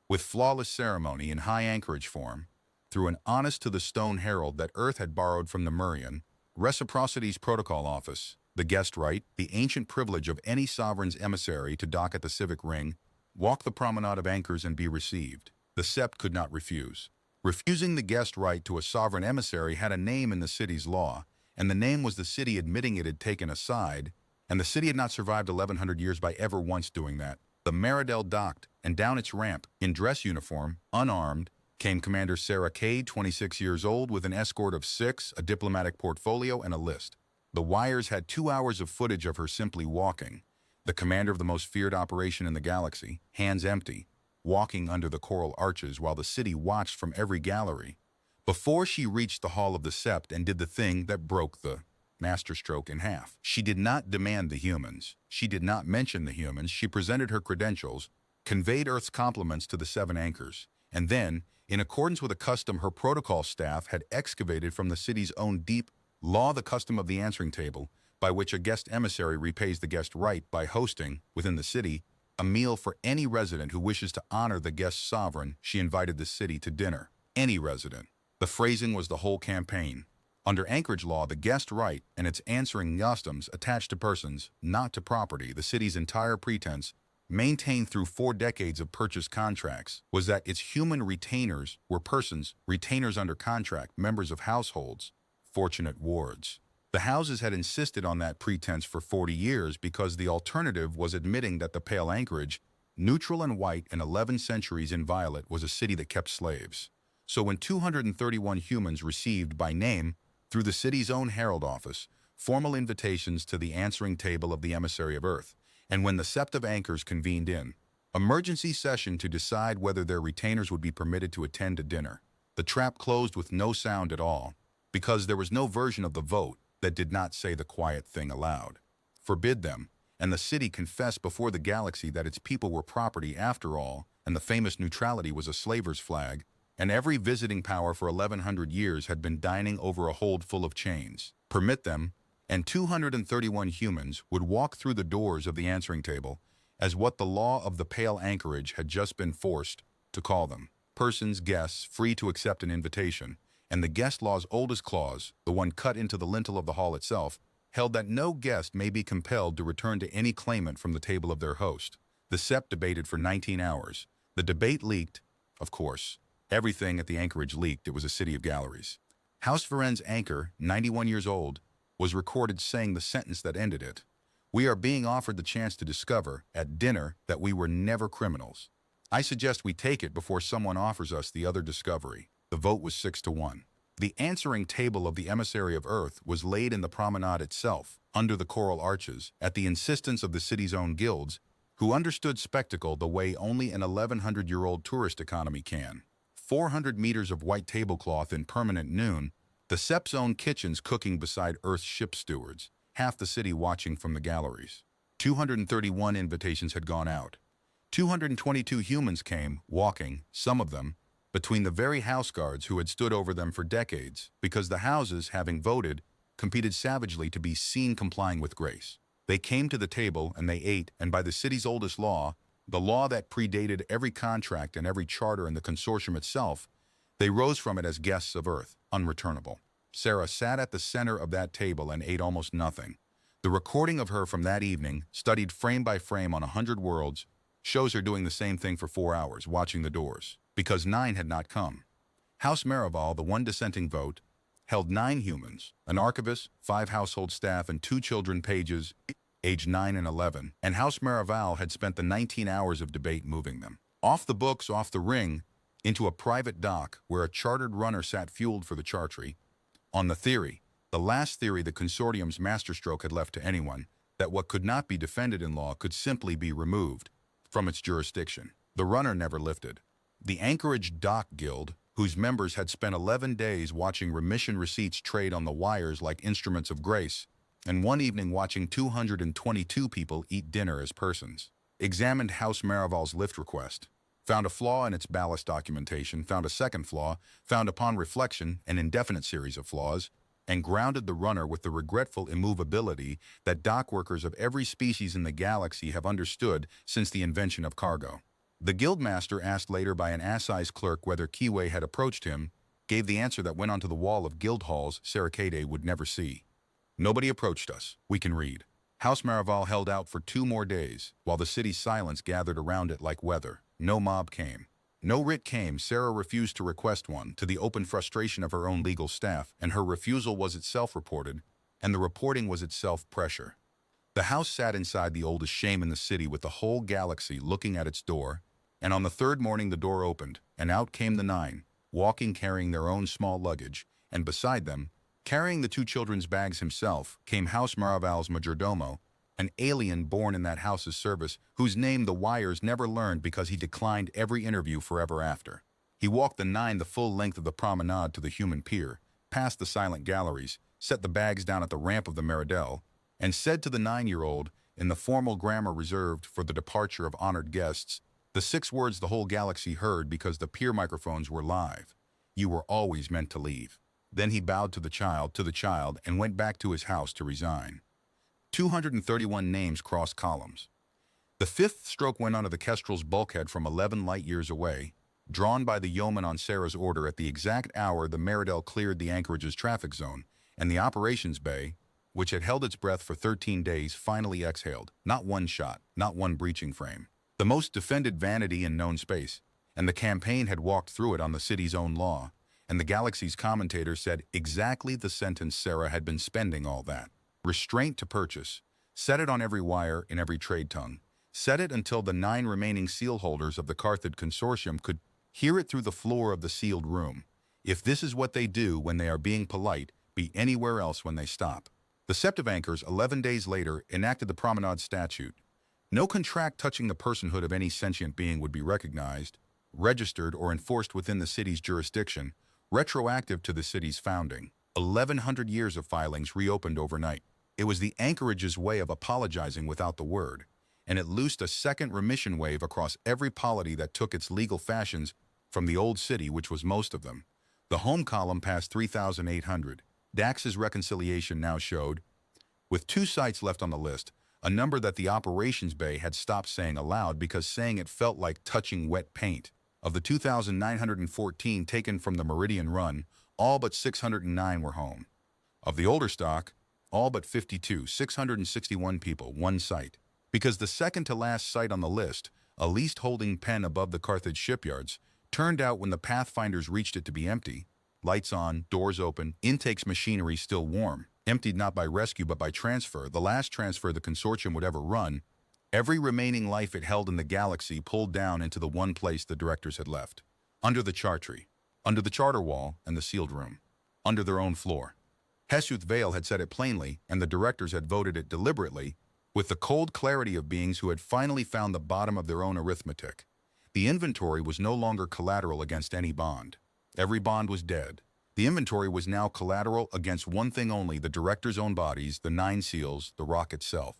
with flawless ceremony in high anchorage form, through an honest-to-the-stone herald that Earth had borrowed from the Murian, Reciprocity's protocol office, the guest right, the ancient privilege of any sovereign's emissary to dock at the civic ring, walk the promenade of anchors and be received. The sept could not refuse. Refusing the guest right to a sovereign emissary had a name in the city's law, and the name was the city admitting it had taken a side, and the city had not survived 1,100 years by ever once doing that. The Meridel docked, and down its ramp, in dress uniform, unarmed, came Commander Sarah Cade, 26 years old, with an escort of 6, a diplomatic portfolio, and a list. The wires had 2 hours of footage of her simply walking, the commander of the most feared operation in the galaxy, hands empty, walking under the coral arches while the city watched from every gallery, before she reached the hall of the sept and did the thing that broke the masterstroke in half. She did not demand the humans. She did not mention the humans. She presented her credentials, conveyed Earth's compliments to the 7 anchors, and then, in accordance with a custom her protocol staff had excavated from the city's own deep law, the custom of the answering table, by which a guest emissary repays the guest right by hosting, within the city, a meal for any resident who wishes to honor the guest sovereign. She invited the city to dinner. Any resident. The phrasing was the whole campaign. Under anchorage law, the guest right and its answering customs attached to persons, not to property, the city's entire pretense, maintained through 4 decades of purchase contracts, was that its human retainers were persons, retainers under contract, members of households, fortunate wards. The houses had insisted on that pretense for 40 years because the alternative was admitting that the pale anchorage, neutral and white and 11 centuries inviolate, was a city that kept slaves. So when 231 humans received by name, through the city's own herald office, formal invitations to the answering table of the emissary of Earth, and when the sept of anchors convened in emergency session to decide whether their retainers would be permitted to attend a dinner, the trap closed with no sound at all, because there was no version of the vote that did not say the quiet thing aloud. Forbid them, and the city confessed before the galaxy that its people were property after all, and the famous neutrality was a slaver's flag, and every visiting power for 1,100 years had been dining over a hold full of chains. Permit them, and 231 humans would walk through the doors of the answering table as what the law of the pale anchorage had just been forced to call them. Persons, guests, free to accept an invitation, and the guest law's oldest clause, the one cut into the lintel of the hall itself, held that no guest may be compelled to return to any claimant from the table of their host. The sept debated for 19 hours. The debate leaked, of course. Everything at the anchorage leaked. It was a city of galleries. House Varen's anchor, 91 years old, was recorded saying the sentence that ended it. We are being offered the chance to discover, at dinner, that we were never criminals. I suggest we take it before someone offers us the other discovery. The vote was 6-1. The answering table of the emissary of Earth was laid in the promenade itself, under the coral arches, at the insistence of the city's own guilds, who understood spectacle the way only an 1100-year-old tourist economy can. 400 meters of white tablecloth in permanent noon, the SEP's own kitchens cooking beside Earth's ship stewards, half the city watching from the galleries. 231 invitations had gone out. 222 humans came, walking, some of them, between the very house guards who had stood over them for decades, because the houses, having voted, competed savagely to be seen complying with grace. They came to the table and they ate, and by the city's oldest law, the law that predated every contract and every charter in the consortium itself, they rose from it as guests of Earth, unreturnable. Sarah sat at the center of that table and ate almost nothing. The recording of her from that evening, studied frame by frame on 100 worlds, shows her doing the same thing for 4 hours, watching the doors, because 9 had not come. House Marival, the one dissenting vote, held 9 humans, an archivist, 5 household staff, and 2 children pages, aged 9 and 11, and House Marival had spent the 19 hours of debate moving them. Off the books, off the ring, into a private dock where a chartered runner sat fueled for the chartry, on the theory, the last theory the consortium's masterstroke had left to anyone, that what could not be defended in law could simply be removed from its jurisdiction. The runner never lifted. The Anchorage Dock Guild, whose members had spent 11 days watching remission receipts trade on the wires like instruments of grace, and one evening watching 222 people eat dinner as persons, examined House Marival's lift request, found a flaw in its ballast documentation, found a second flaw, found upon reflection an indefinite series of flaws, and grounded the runner with the regretful immovability that dock workers of every species in the galaxy have understood since the invention of cargo. The guildmaster, asked later by an assize clerk whether Kiwe had approached him, gave the answer that went onto the wall of guild halls Sarakade would never see. Nobody approached us, we can read. House Marival held out for 2 more days, while the city's silence gathered around it like weather. No mob came. No writ came. Sarah refused to request one, to the open frustration of her own legal staff, and her refusal was itself reported, and the reporting was itself pressure. The house sat inside the oldest shame in the city with the whole galaxy looking at its door, and on the 3rd morning the door opened, and out came the 9, walking carrying their own small luggage, and beside them, carrying the 2 children's bags himself, came House Marival's majordomo, an alien born in that house's service, whose name the wires never learned because he declined every interview forever after. He walked the 9 the full length of the promenade to the human pier, past the silent galleries, set the bags down at the ramp of the Meridel, and said to the 9-year-old, in the formal grammar reserved for the departure of honored guests, the 6 words the whole galaxy heard because the pier microphones were live: "You were always meant to leave." Then he bowed to the child, and went back to his house to resign. 231 names crossed columns. The 5th stroke went onto the Kestrel's bulkhead from 11 light-years away, drawn by the yeoman on Sarah's order at the exact hour the Meridel cleared the Anchorage's traffic zone, and the operations bay, which had held its breath for 13 days, finally exhaled. Not one shot, not one breaching frame. The most defended vanity in known space, and the campaign had walked through it on the city's own law, and the galaxy's commentator said exactly the sentence Sarah had been spending all that. Restraint to purchase. Set it on every wire, in every trade tongue. Set it until the 9 remaining seal holders of the Carthage consortium could hear it through the floor of the sealed room. If this is what they do when they are being polite, be anywhere else when they stop. The Septive Anchors, 11 days later, enacted the Promenade Statute. No contract touching the personhood of any sentient being would be recognized, registered, or enforced within the city's jurisdiction, retroactive to the city's founding. 1,100 years of filings reopened overnight. It was the Anchorage's way of apologizing without the word, and it loosed a second remission wave across every polity that took its legal fashions from the old city, which was most of them. The home column passed 3,800. Dax's reconciliation now showed, with 2 sites left on the list, a number that the operations bay had stopped saying aloud because saying it felt like touching wet paint. Of the 2,914 taken from the Meridian Run, all but 609 were home. Of the older stock, all but 52, 661 people, 1 site. Because the second to last site on the list, a leased holding pen above the Carthage shipyards, turned out when the Pathfinders reached it to be empty. Lights on, doors open, intakes machinery still warm. Emptied not by rescue but by transfer, the last transfer the consortium would ever run. Every remaining life it held in the galaxy pulled down into the one place the directors had left. Under the chartry, under the charter wall and the sealed room, under their own floor. Hessuth Vale had said it plainly, and the directors had voted it deliberately, with the cold clarity of beings who had finally found the bottom of their own arithmetic. The inventory was no longer collateral against any bond. Every bond was dead. The inventory was now collateral against one thing only: the director's own bodies, the 9 seals, the rock itself.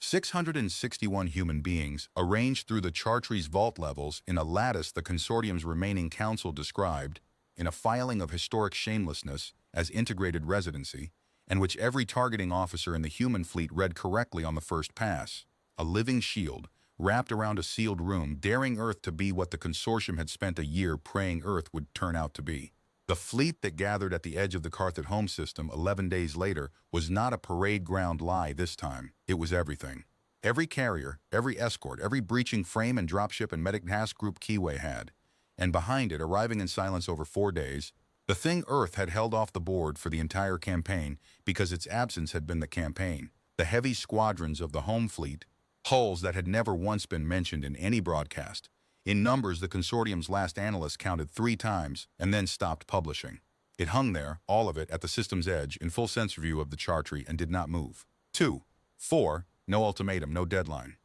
661 human beings, arranged through the Chartreuse vault levels in a lattice the consortium's remaining council described, in a filing of historic shamelessness, as integrated residency, and which every targeting officer in the human fleet read correctly on the first pass. A living shield, wrapped around a sealed room, daring Earth to be what the consortium had spent a year praying Earth would turn out to be. The fleet that gathered at the edge of the Carthage home system 11 days later was not a parade ground lie this time. It was everything. Every carrier, every escort, every breaching frame and dropship and medic task group Keyway had. And behind it, arriving in silence over 4 days, the thing Earth had held off the board for the entire campaign because its absence had been the campaign. The heavy squadrons of the home fleet, hulls that had never once been mentioned in any broadcast. In numbers, the consortium's last analyst counted 3 times and then stopped publishing. It hung there, all of it, at the system's edge, in full sensor view of the Chartree, and did not move. 2. 4. No ultimatum, no deadline.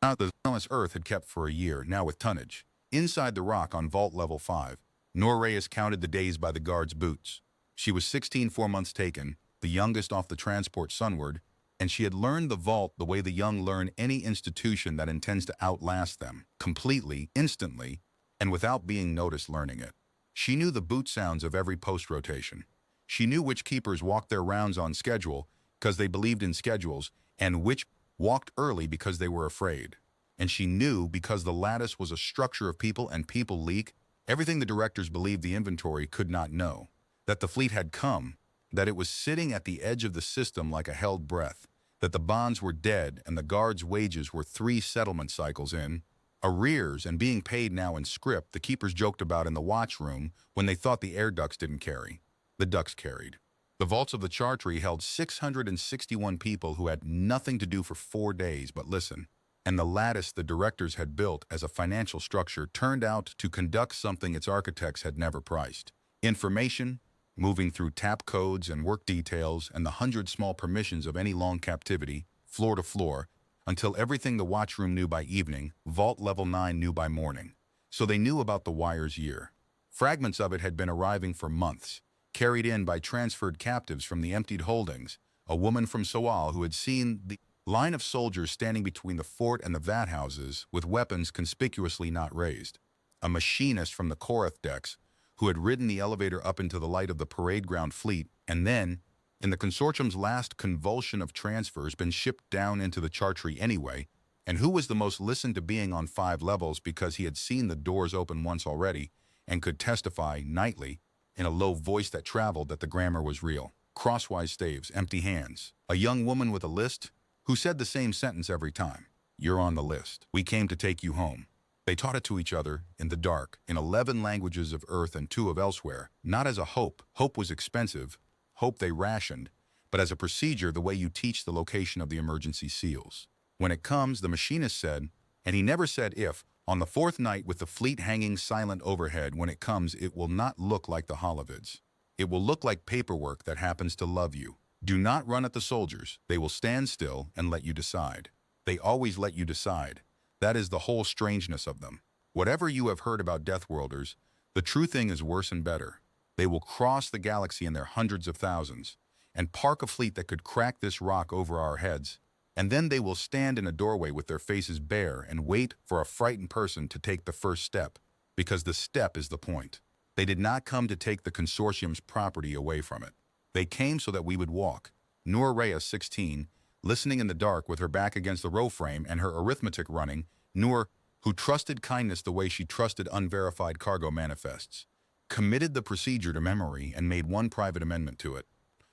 The silence Earth had kept for a year, now with tonnage. Inside the rock on vault level 5, Noor Reyes counted the days by the guard's boots. She was 16, 4 months taken, the youngest off the transport sunward, and she had learned the vault the way the young learn any institution that intends to outlast them, completely, instantly, and without being noticed learning it. She knew the boot sounds of every post-rotation. She knew which keepers walked their rounds on schedule because they believed in schedules, and which walked early because they were afraid. And she knew, because the lattice was a structure of people and people leak, everything the directors believed the inventory could not know, that the fleet had come, that it was sitting at the edge of the system like a held breath, that the bonds were dead and the guards' wages were 3 settlement cycles in, arrears and being paid now in script the keepers joked about in the watch room when they thought the air ducts didn't carry. The ducts carried. The vaults of the Chartree held 661 people who had nothing to do for 4 days but listen, and the lattice the directors had built as a financial structure turned out to conduct something its architects had never priced. Information, moving through tap codes and work details and the 100 small permissions of any long captivity, floor to floor, until everything the watchroom knew by evening, Vault Level 9 knew by morning. So they knew about the wire's year. Fragments of it had been arriving for months, carried in by transferred captives from the emptied holdings, a woman from Sowal who had seen the line of soldiers standing between the fort and the vat houses with weapons conspicuously not raised, a machinist from the Korath decks who had ridden the elevator up into the light of the parade ground fleet, and then, in the consortium's last convulsion of transfers, been shipped down into the Chartree anyway, and who was the most listened to being on 5 levels because he had seen the doors open once already and could testify nightly in a low voice that traveled that the grammar was real. Crosswise staves, empty hands. A young woman with a list who said the same sentence every time. You're on the list. We came to take you home. They taught it to each other, in the dark, in 11 languages of Earth and 2 of elsewhere, not as a hope. Hope was expensive. Hope they rationed, but as a procedure, the way you teach the location of the emergency seals. When it comes, the machinist said, and he never said if, on the 4th night with the fleet hanging silent overhead, when it comes, it will not look like the Holovids. It will look like paperwork that happens to love you. Do not run at the soldiers. They will stand still and let you decide. They always let you decide. That is the whole strangeness of them. Whatever you have heard about Deathworlders, the true thing is worse and better. They will cross the galaxy in their hundreds of thousands and park a fleet that could crack this rock over our heads, and then they will stand in a doorway with their faces bare and wait for a frightened person to take the first step, because the step is the point. They did not come to take the consortium's property away from it. They came so that we would walk. Noor Reyes, 16, listening in the dark with her back against the row frame and her arithmetic running, Noor, who trusted kindness the way she trusted unverified cargo manifests, committed the procedure to memory and made one private amendment to it,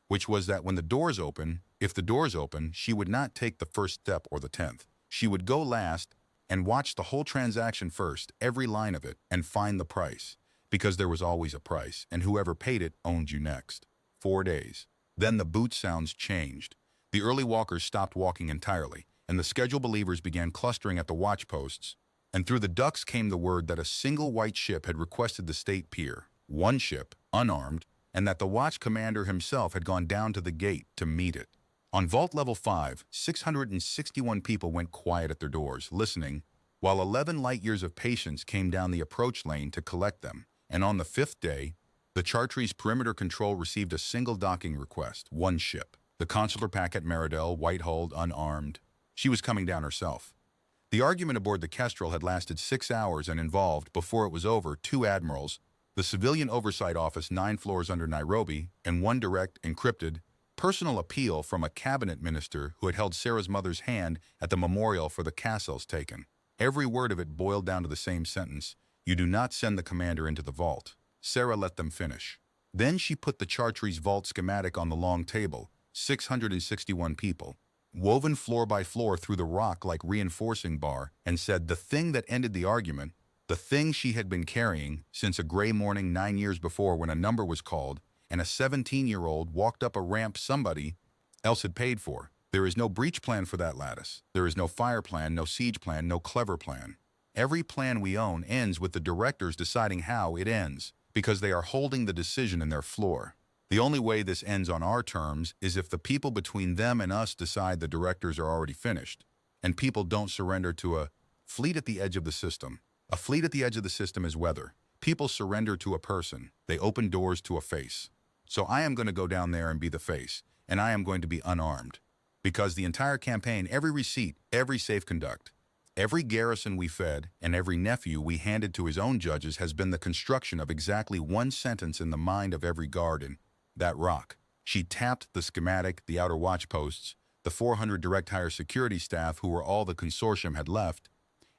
which was that when the doors open, if the doors open, she would not take the first step or the 10th. She would go last and watch the whole transaction first, every line of it, and find the price, because there was always a price, and whoever paid it owned you next. 4 days. Then the boot sounds changed. The early walkers stopped walking entirely, and the schedule believers began clustering at the watch posts, and through the ducts came the word that a single white ship had requested the state pier, one ship, unarmed, and that the watch commander himself had gone down to the gate to meet it. On vault level 5, 661 people went quiet at their doors, listening, while 11 light-years of patience came down the approach lane to collect them. And on the 5th day, the Chartreuse Perimeter Control received a single docking request, one ship. The consular packet Meridel, white-hulled, unarmed. She was coming down herself. The argument aboard the Kestrel had lasted 6 hours and involved, before it was over, 2 admirals, the Civilian Oversight Office 9 floors under Nairobi, and one direct, encrypted, personal appeal from a cabinet minister who had held Sarah's mother's hand at the memorial for the Cassels taken. Every word of it boiled down to the same sentence: "You do not send the commander into the vault." Sarah let them finish. Then she put the Chartreuse vault schematic on the long table, 661 people, woven floor by floor through the rock like reinforcing bar, and said the thing that ended the argument, the thing she had been carrying since a gray morning 9 years before when a number was called and a 17-year-old walked up a ramp somebody else had paid for. There is no breach plan for that lattice. There is no fire plan, no siege plan, no clever plan. Every plan we own ends with the directors deciding how it ends, because they are holding the decision in their floor. The only way this ends on our terms is if the people between them and us decide the directors are already finished, and people don't surrender to a fleet at the edge of the system. A fleet at the edge of the system is weather. People surrender to a person. They open doors to a face. So I am going to go down there and be the face, and I am going to be unarmed. Because the entire campaign, every receipt, every safe conduct, every garrison we fed, and every nephew we handed to his own judges has been the construction of exactly one sentence in the mind of every guard in that rock. She tapped the schematic, the outer watch posts, the 400 direct hire security staff who were all the consortium had left,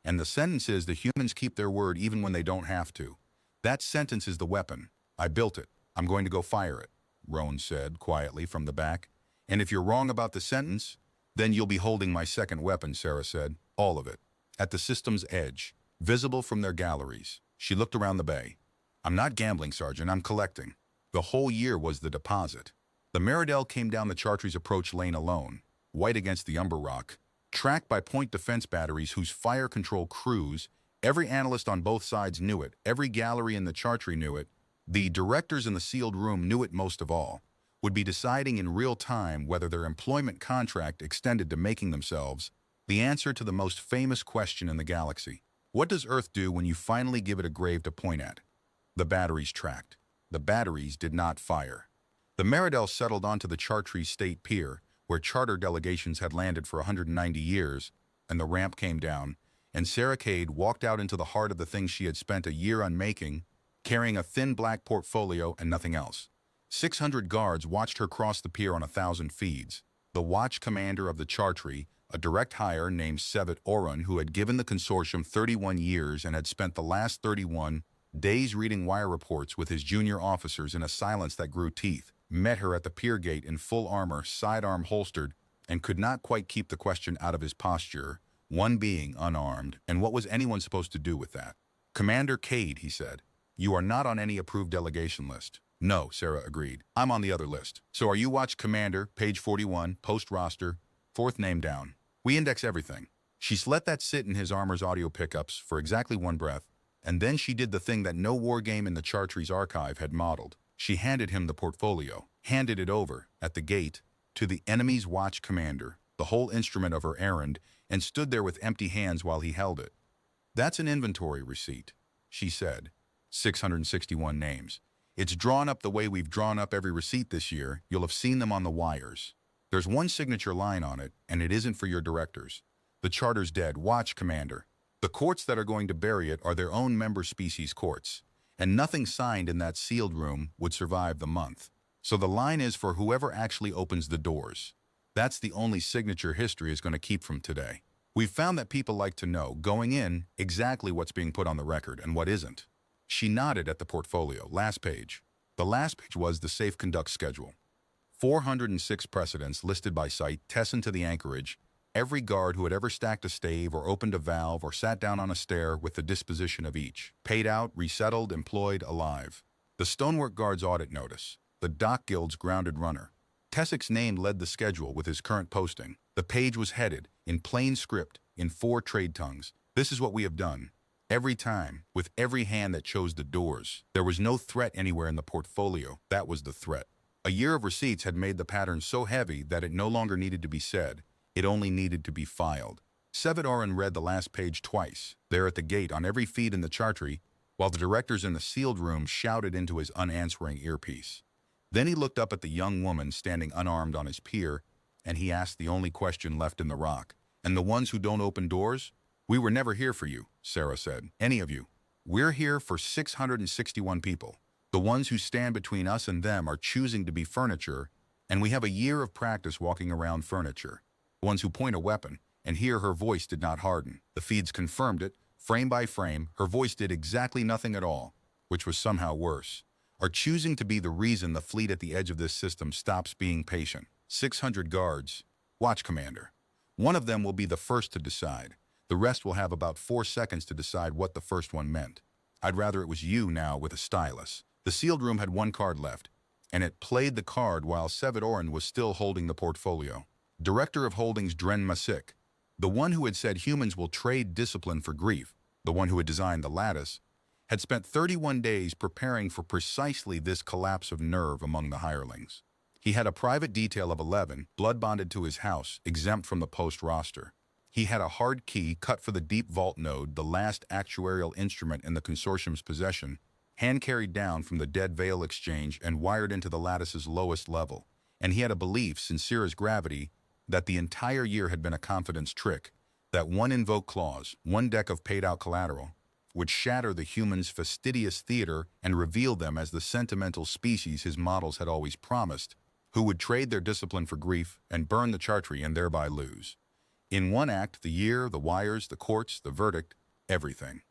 and the sentence is the humans keep their word even when they don't have to. That sentence is the weapon. I built it. I'm going to go fire it, Roan said quietly from the back. And if you're wrong about the sentence, then you'll be holding my second weapon, Sarah said. All of it. At the system's edge, visible from their galleries. She looked around the bay. I'm not gambling, Sergeant. I'm collecting. The whole year was the deposit. The Meridel came down the Chartreuse approach lane alone, white against the umber rock, tracked by point defense batteries whose fire control crews, every analyst on both sides knew it, every gallery in the Chartreuse knew it, the directors in the sealed room knew it most of all, would be deciding in real time whether their employment contract extended to making themselves the answer to the most famous question in the galaxy. What does Earth do when you finally give it a grave to point at? The batteries tracked. The batteries did not fire. The Meridel settled onto the Chartreuse State Pier, where charter delegations had landed for 190 years, and the ramp came down, and Sarah Cade walked out into the heart of the thing she had spent a year unmaking, carrying a thin black portfolio and nothing else. 600 guards watched her cross the pier on 1,000 feeds. The watch commander of the Chartreuse, a direct hire named Sevet Orun, who had given the consortium 31 years and had spent the last 31 days reading wire reports with his junior officers in a silence that grew teeth, met her at the pier gate in full armor, sidearm holstered, and could not quite keep the question out of his posture, one being unarmed, and what was anyone supposed to do with that? Commander Cade, he said, you are not on any approved delegation list. No, Sarah agreed. I'm on the other list. So are you watch commander, page 41, post roster, fourth name down. We index everything. She let that sit in his armor's audio pickups for exactly one breath, and then she did the thing that no war game in the Chartreuse archive had modeled. She handed him the portfolio, handed it over, at the gate, to the enemy's watch commander, the whole instrument of her errand, and stood there with empty hands while he held it. That's an inventory receipt, she said. 661 names. It's drawn up the way we've drawn up every receipt this year. You'll have seen them on the wires. There's one signature line on it, and it isn't for your directors. The charter's dead. Watch, Commander. The courts that are going to bury it are their own member species courts, and nothing signed in that sealed room would survive the month. So the line is for whoever actually opens the doors. That's the only signature history is going to keep from today. We've found that people like to know, going in, exactly what's being put on the record and what isn't. She nodded at the portfolio. Last page. The last page was the safe conduct schedule. 406 precedents listed by site, Tesson to the anchorage, every guard who had ever stacked a stave or opened a valve or sat down on a stair with the disposition of each. Paid out, resettled, employed, alive. The stonework guard's audit notice. The dock guild's grounded runner. Tessik's name led the schedule with his current posting. The page was headed, in plain script, in 4 trade tongues. This is what we have done. Every time, with every hand that chose the doors. There was no threat anywhere in the portfolio. That was the threat. A year of receipts had made the pattern so heavy that it no longer needed to be said. It only needed to be filed. Sevadorin read the last page twice, there at the gate on every feed in the chartry, while the directors in the sealed room shouted into his unanswering earpiece. Then he looked up at the young woman standing unarmed on his pier, and he asked the only question left in the rock. "And the ones who don't open doors? We were never here for you," Sarah said. "Any of you. We're here for 661 people. The ones who stand between us and them are choosing to be furniture, and we have a year of practice walking around furniture. The ones who point a weapon," and here her voice did not harden. The feeds confirmed it. Frame by frame, her voice did exactly nothing at all, which was somehow worse. "Are choosing to be the reason the fleet at the edge of this system stops being patient. 600 guards. Watch commander. One of them will be the first to decide. The rest will have about 4 seconds to decide what the first one meant. I'd rather it was you now with a stylus." The sealed room had one card left, and it played the card while Sevadorin was still holding the portfolio. Director of Holdings Dren Masik, the one who had said humans will trade discipline for grief, the one who had designed the lattice, had spent 31 days preparing for precisely this collapse of nerve among the hirelings. He had a private detail of 11, blood-bonded to his house, exempt from the post roster. He had a hard key cut for the deep vault node, the last actuarial instrument in the consortium's possession, hand-carried down from the Dead Veil exchange and wired into the lattice's lowest level. And he had a belief, sincere as gravity, that the entire year had been a confidence trick, that one invoke clause, one deck of paid-out collateral, would shatter the humans' fastidious theater and reveal them as the sentimental species his models had always promised, who would trade their discipline for grief and burn the chartry and thereby lose. In one act, the year, the wires, the courts, the verdict, everything.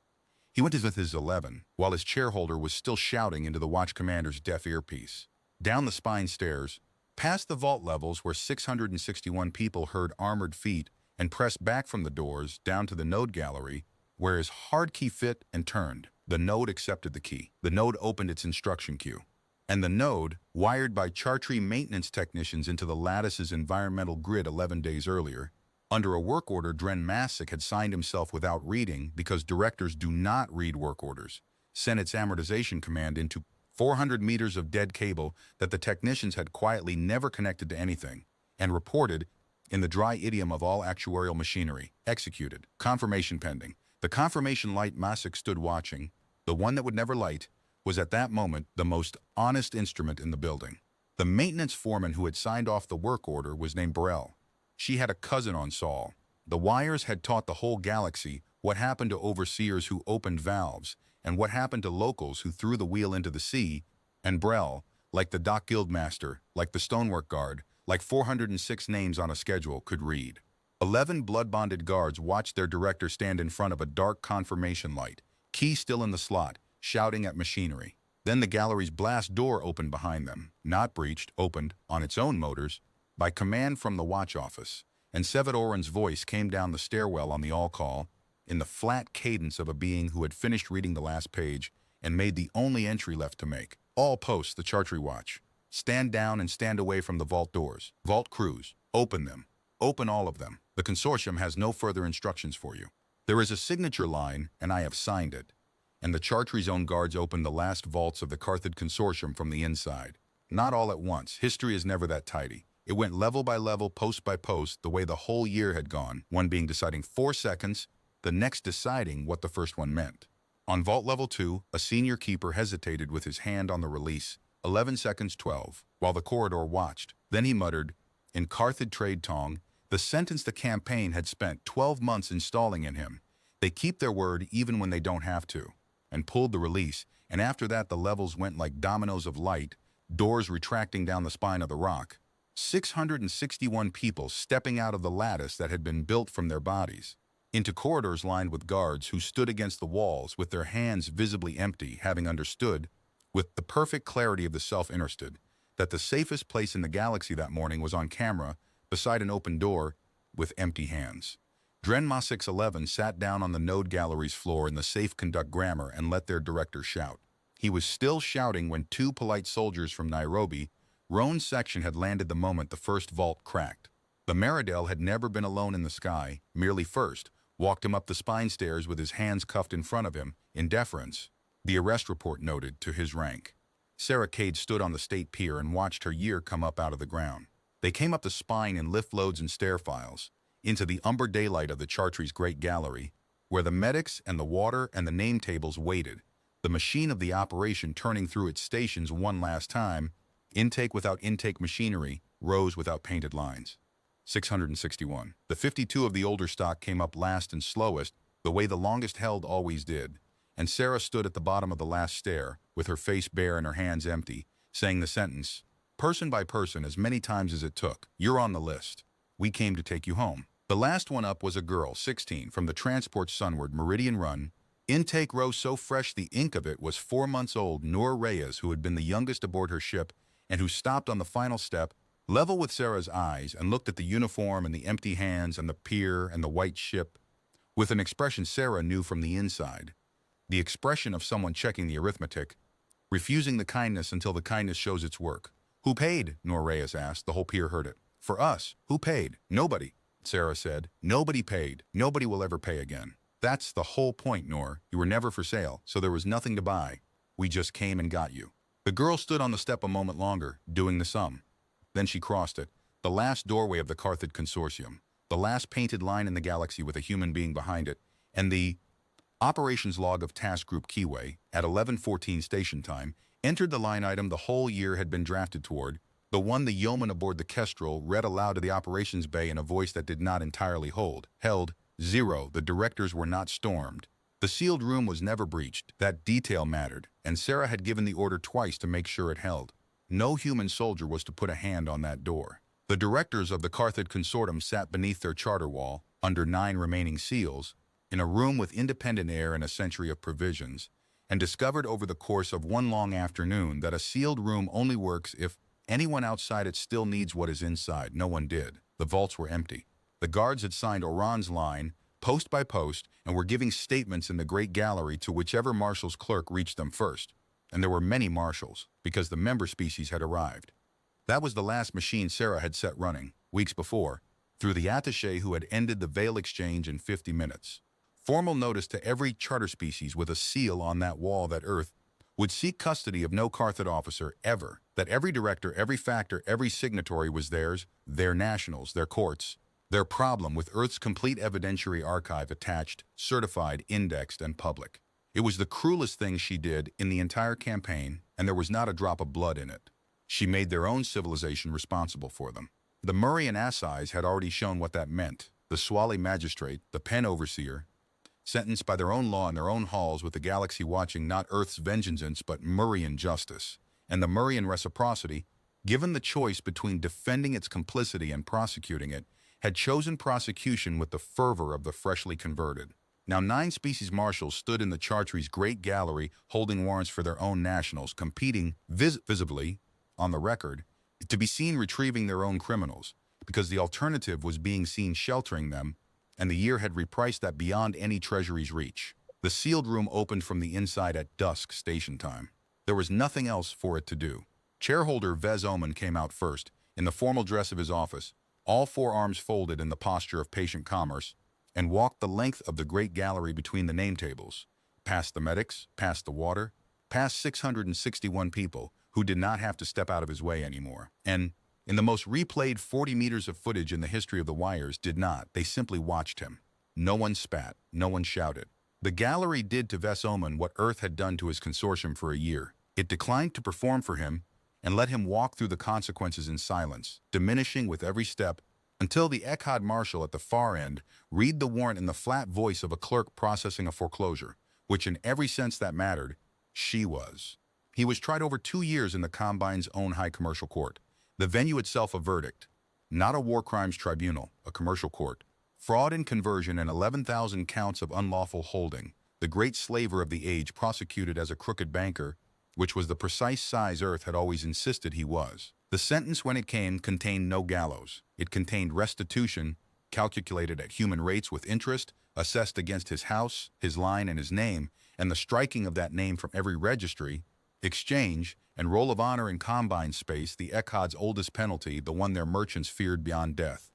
He went with his 11, while his chairholder was still shouting into the watch commander's deaf earpiece. Down the spine stairs, past the vault levels where 661 people heard armored feet and pressed back from the doors down to the node gallery, where his hard key fit and turned. The node accepted the key. The node opened its instruction queue. And the node, wired by chartry maintenance technicians into the lattice's environmental grid 11 days earlier, under a work order Dren Masik had signed himself without reading because directors do not read work orders, sent its amortization command into 400 meters of dead cable that the technicians had quietly never connected to anything, and reported, in the dry idiom of all actuarial machinery, executed, confirmation pending. The confirmation light Masik stood watching, the one that would never light, was at that moment the most honest instrument in the building. The maintenance foreman who had signed off the work order was named Burrell. She had a cousin on Sol. The wires had taught the whole galaxy what happened to overseers who opened valves and what happened to locals who threw the wheel into the sea, and Brell, like the dock guildmaster, like the stonework guard, like 406 names on a schedule, could read. 11 blood-bonded guards watched their director stand in front of a dark confirmation light, key still in the slot, shouting at machinery. Then the gallery's blast door opened behind them, not breached, opened, on its own motors, by command from the watch office, and Sevadorin's voice came down the stairwell on the all-call, in the flat cadence of a being who had finished reading the last page and made the only entry left to make. "All posts, the chartry watch. Stand down and stand away from the vault doors. Vault crews, open them. Open all of them. The consortium has no further instructions for you. There is a signature line, and I have signed it." And the chartry's own guards opened the last vaults of the Carthage consortium from the inside. Not all at once. History is never that tidy. It went level by level, post by post, the way the whole year had gone, one being deciding 4 seconds, the next deciding what the first one meant. On vault level 2, a senior keeper hesitated with his hand on the release, 11 seconds 12, while the corridor watched. Then he muttered, in Carthage trade tongue, the sentence the campaign had spent 12 months installing in him. They keep their word even when they don't have to, and pulled the release, and after that the levels went like dominoes of light, doors retracting down the spine of the rock. 661 people stepping out of the lattice that had been built from their bodies, into corridors lined with guards who stood against the walls with their hands visibly empty, having understood, with the perfect clarity of the self-interested, that the safest place in the galaxy that morning was on camera, beside an open door, with empty hands. Dren Masik's 11 sat down on the node gallery's floor in the safe conduct grammar and let their director shout. He was still shouting when 2 polite soldiers from Nairobi, Roan's section, had landed the moment the first vault cracked. The Meridel had never been alone in the sky, merely first, walked him up the spine stairs with his hands cuffed in front of him, in deference, the arrest report noted, to his rank. Sarah Cade stood on the state pier and watched her year come up out of the ground. They came up the spine in lift loads and stair files, into the umber daylight of the Chartreuse Great Gallery, where the medics and the water and the name tables waited, the machine of the operation turning through its stations one last time, intake without intake machinery, rows without painted lines. 661. The 52 of the older stock came up last and slowest, the way the longest held always did, and Sarah stood at the bottom of the last stair, with her face bare and her hands empty, saying the sentence, person by person as many times as it took, "You're on the list. We came to take you home." The last one up was a girl, 16, from the transport sunward Meridian Run. Intake row so fresh the ink of it was 4 months old, Noor Reyes, who had been the youngest aboard her ship, and who stopped on the final step, level with Sarah's eyes, and looked at the uniform and the empty hands and the pier and the white ship, with an expression Sarah knew from the inside. The expression of someone checking the arithmetic, refusing the kindness until the kindness shows its work. "Who paid?" Noor Reyes asked. The whole pier heard it. "For us. Who paid?" "Nobody," Sarah said. "Nobody paid. Nobody will ever pay again." "That's the whole point, Noor. You were never for sale, so there was nothing to buy. We just came and got you." The girl stood on the step a moment longer, doing the sum. Then she crossed it, the last doorway of the Carthage consortium, the last painted line in the galaxy with a human being behind it, and the operations log of Task Group Keyway, at 11:14 station time, entered the line item the whole year had been drafted toward, the one the yeoman aboard the Kestrel read aloud to the operations bay in a voice that did not entirely hold. Held 0. The directors were not stormed. The sealed room was never breached. That detail mattered, and Sarah had given the order twice to make sure it held. No human soldier was to put a hand on that door. The directors of the Carthage consortium sat beneath their charter wall, under 9 remaining seals, in a room with independent air and a century of provisions, and discovered over the course of one long afternoon that a sealed room only works if anyone outside it still needs what is inside. No one did. The vaults were empty. The guards had signed Oran's line, post by post, and were giving statements in the great gallery to whichever marshal's clerk reached them first. And there were many marshals, because the member species had arrived. That was the last machine Sarah had set running, weeks before, through the attaché who had ended the veil exchange in 50 minutes. Formal notice to every charter species with a seal on that wall that Earth would seek custody of no Carthage officer ever, that every director, every factor, every signatory was theirs, their nationals, their courts, their problem with Earth's complete evidentiary archive attached, certified, indexed, and public. It was the cruelest thing she did in the entire campaign, and there was not a drop of blood in it. She made their own civilization responsible for them. The Murrian Assize had already shown what that meant. The Swali magistrate, the pen overseer, sentenced by their own law in their own halls with the galaxy watching not Earth's vengeance but Murrian justice. And the Murrian reciprocity, given the choice between defending its complicity and prosecuting it, had chosen prosecution with the fervor of the freshly converted. Now 9 species marshals stood in the Chartreuse Great Gallery holding warrants for their own nationals, competing visibly, on the record, to be seen retrieving their own criminals, because the alternative was being seen sheltering them, and the year had repriced that beyond any treasury's reach. The sealed room opened from the inside at dusk station time. There was nothing else for it to do. Chairholder Vez Oman came out first, in the formal dress of his office, all 4 arms folded in the posture of patient commerce, and walked the length of the great gallery between the name tables, past the medics, past the water, past 661 people who did not have to step out of his way anymore. And, in the most replayed 40 meters of footage in the history of the wires, did not. They simply watched him. No one spat. No one shouted. The gallery did to Vez Oman what Earth had done to his consortium for a year. It declined to perform for him and let him walk through the consequences in silence, diminishing with every step, until the Echad marshal at the far end read the warrant in the flat voice of a clerk processing a foreclosure, which in every sense that mattered, she was. He was tried over 2 years in the Combine's own high commercial court. The venue itself a verdict, not a war crimes tribunal, a commercial court. Fraud in conversion and 11,000 counts of unlawful holding, the great slaver of the age prosecuted as a crooked banker, which was the precise size Earth had always insisted he was. The sentence, when it came, contained no gallows. It contained restitution, calculated at human rates with interest, assessed against his house, his line, and his name, and the striking of that name from every registry, exchange, and roll of honor in Combine space, the Echad's oldest penalty, the one their merchants feared beyond death,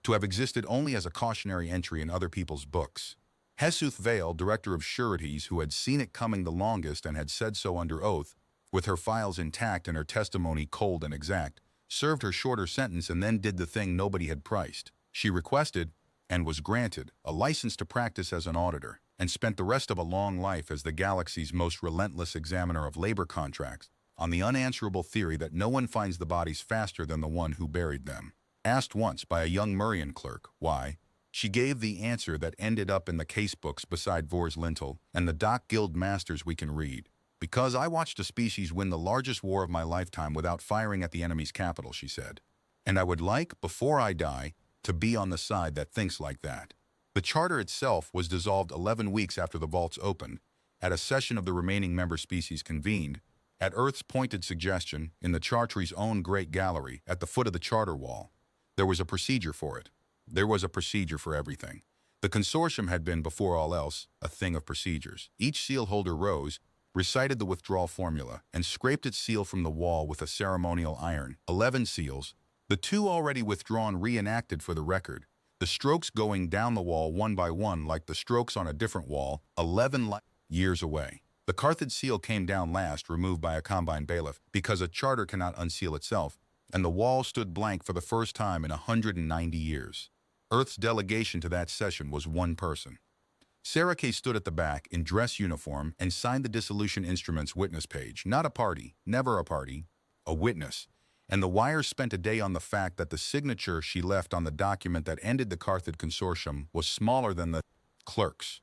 to have existed only as a cautionary entry in other people's books. Hesuth Vale, director of sureties, who had seen it coming the longest and had said so under oath, with her files intact and her testimony cold and exact, served her shorter sentence and then did the thing nobody had priced. She requested, and was granted, a license to practice as an auditor, and spent the rest of a long life as the galaxy's most relentless examiner of labor contracts, on the unanswerable theory that no one finds the bodies faster than the one who buried them. Asked once by a young Murrian clerk why, she gave the answer that ended up in the casebooks beside Vor's lintel and the Dock Guild masters we can read. Because I watched a species win the largest war of my lifetime without firing at the enemy's capital, she said. And I would like, before I die, to be on the side that thinks like that. The charter itself was dissolved 11 weeks after the vaults opened, at a session of the remaining member species convened, at Earth's pointed suggestion, in the Chartry's own great gallery at the foot of the charter wall. There was a procedure for it. There was a procedure for everything. The consortium had been, before all else, a thing of procedures. Each seal holder rose, recited the withdrawal formula, and scraped its seal from the wall with a ceremonial iron. 11 seals, the 2 already withdrawn reenacted for the record, the strokes going down the wall one by one like the strokes on a different wall, 11 years away. The Carthage seal came down last, removed by a combine bailiff, because a charter cannot unseal itself, and the wall stood blank for the first time in 190 years. Earth's delegation to that session was one person. Sarah Kay stood at the back in dress uniform and signed the dissolution instrument's witness page. Not a party, never a party, a witness. And the wires spent a day on the fact that the signature she left on the document that ended the Carthage consortium was smaller than the clerk's.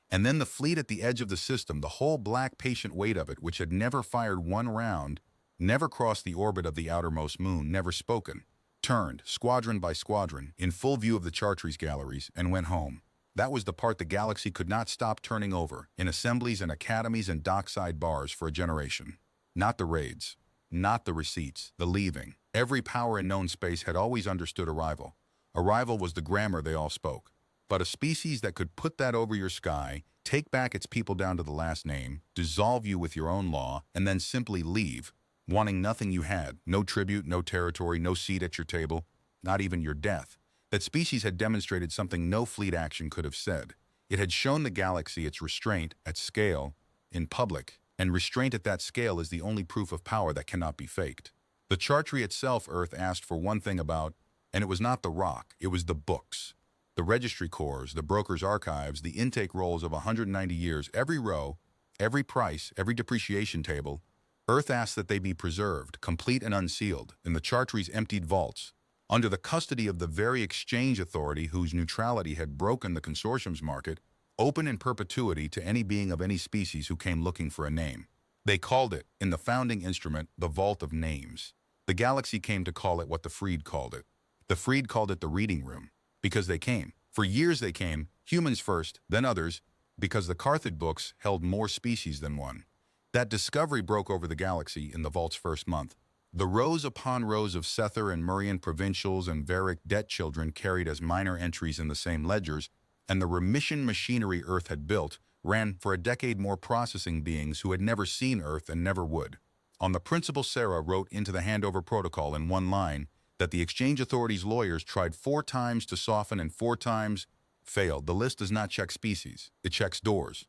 And then the fleet at the edge of the system, the whole black patient weight of it, which had never fired one round, never crossed the orbit of the outermost moon, never spoken, turned, squadron by squadron, in full view of the Chartry's galleries, and went home. That was the part the galaxy could not stop turning over, in assemblies and academies and dockside bars for a generation. Not the raids, not the receipts, the leaving. Every power in known space had always understood arrival. Arrival was the grammar they all spoke. But a species that could put that over your sky, take back its people down to the last name, dissolve you with your own law, and then simply leave, wanting nothing you had, no tribute, no territory, no seat at your table, not even your death. That species had demonstrated something no fleet action could have said. It had shown the galaxy its restraint at scale, in public, and restraint at that scale is the only proof of power that cannot be faked. The Chartry itself, Earth asked for one thing about, and it was not the rock, it was the books. The registry cores, the broker's archives, the intake rolls of 190 years, every row, every price, every depreciation table. Earth asked that they be preserved, complete and unsealed, in the Chartry's emptied vaults, under the custody of the very exchange authority whose neutrality had broken the consortium's market, open in perpetuity to any being of any species who came looking for a name. They called it, in the founding instrument, the Vault of Names. The galaxy came to call it what the Freed called it. The Freed called it the Reading Room, because they came. For years they came, humans first, then others, because the Carthage books held more species than one. That discovery broke over the galaxy in the vault's first month. The rows upon rows of Sether and Murrian provincials and Varick debt children carried as minor entries in the same ledgers, and the remission machinery Earth had built ran for a decade more processing beings who had never seen Earth and never would. On the principle, Sarah wrote into the handover protocol in one line that the exchange authority's lawyers tried 4 times to soften and 4 times failed. The list does not check species, it checks doors.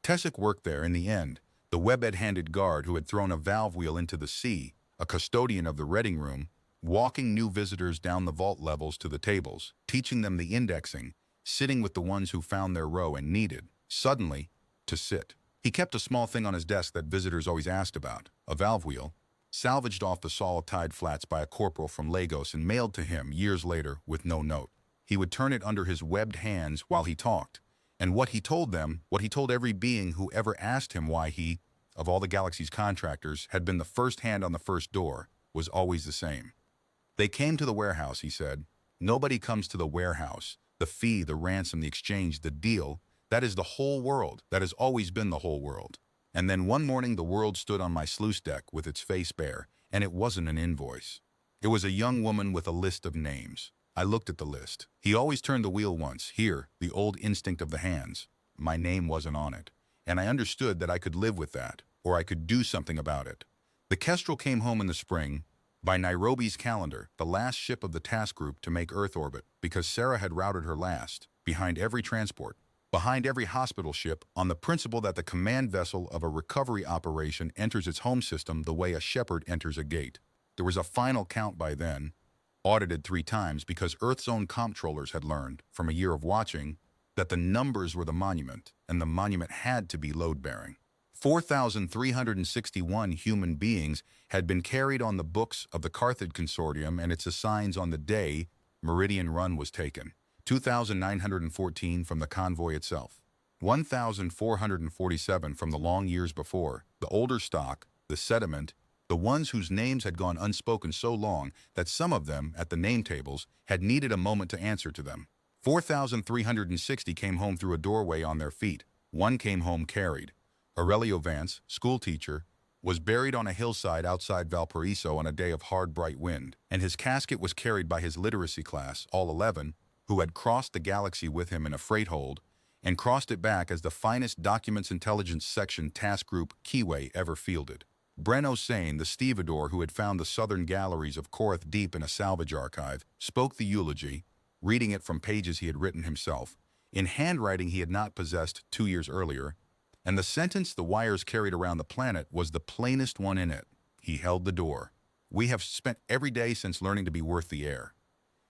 Tessick worked there in the end, the web-handed guard who had thrown a valve wheel into the sea, a custodian of the reading room, walking new visitors down the vault levels to the tables, teaching them the indexing, sitting with the ones who found their row and needed, suddenly, to sit. He kept a small thing on his desk that visitors always asked about, a valve wheel, salvaged off the Sol Tide Flats by a corporal from Lagos and mailed to him years later with no note. He would turn it under his webbed hands while he talked, and what he told them, what he told every being who ever asked him why he, of all the galaxy's contractors, had been the first hand on the first door, was always the same. They came to the warehouse, he said. Nobody comes to the warehouse. The fee, the ransom, the exchange, the deal, that is the whole world. That has always been the whole world. And then one morning the world stood on my sluice deck with its face bare, and it wasn't an invoice. It was a young woman with a list of names. I looked at the list. He always turned the wheel once. Here, the old instinct of the hands. My name wasn't on it. And I understood that I could live with that, or I could do something about it. The Kestrel came home in the spring, by Nairobi's calendar, the last ship of the task group to make Earth orbit, because Sarah had routed her last, behind every transport. behind every hospital ship on the principle that the command vessel of a recovery operation enters its home system the way a shepherd enters a gate. There was a final count by then, audited 3 times because Earth's own comptrollers had learned, from a year of watching, that the numbers were the monument, and the monument had to be load-bearing. 4,361 human beings had been carried on the books of the Carthage Consortium and its assigns on the day Meridian Run was taken. 2,914 from the convoy itself. 1,447 from the long years before, the older stock, the sediment, the ones whose names had gone unspoken so long that some of them, at the name tables, had needed a moment to answer to them. 4,360 came home through a doorway on their feet. 1 came home carried. Aurelio Vance, schoolteacher, was buried on a hillside outside Valparaiso on a day of hard, bright wind, and his casket was carried by his literacy class, all 11, who had crossed the galaxy with him in a freight hold, and crossed it back as the finest Documents Intelligence Section Task Group Keyway ever fielded. Breno Sane, the stevedore who had found the southern galleries of Korath deep in a salvage archive, spoke the eulogy, reading it from pages he had written himself, in handwriting he had not possessed 2 years earlier, and the sentence the wires carried around the planet was the plainest one in it. He held the door. "We have spent every day since learning to be worth the air."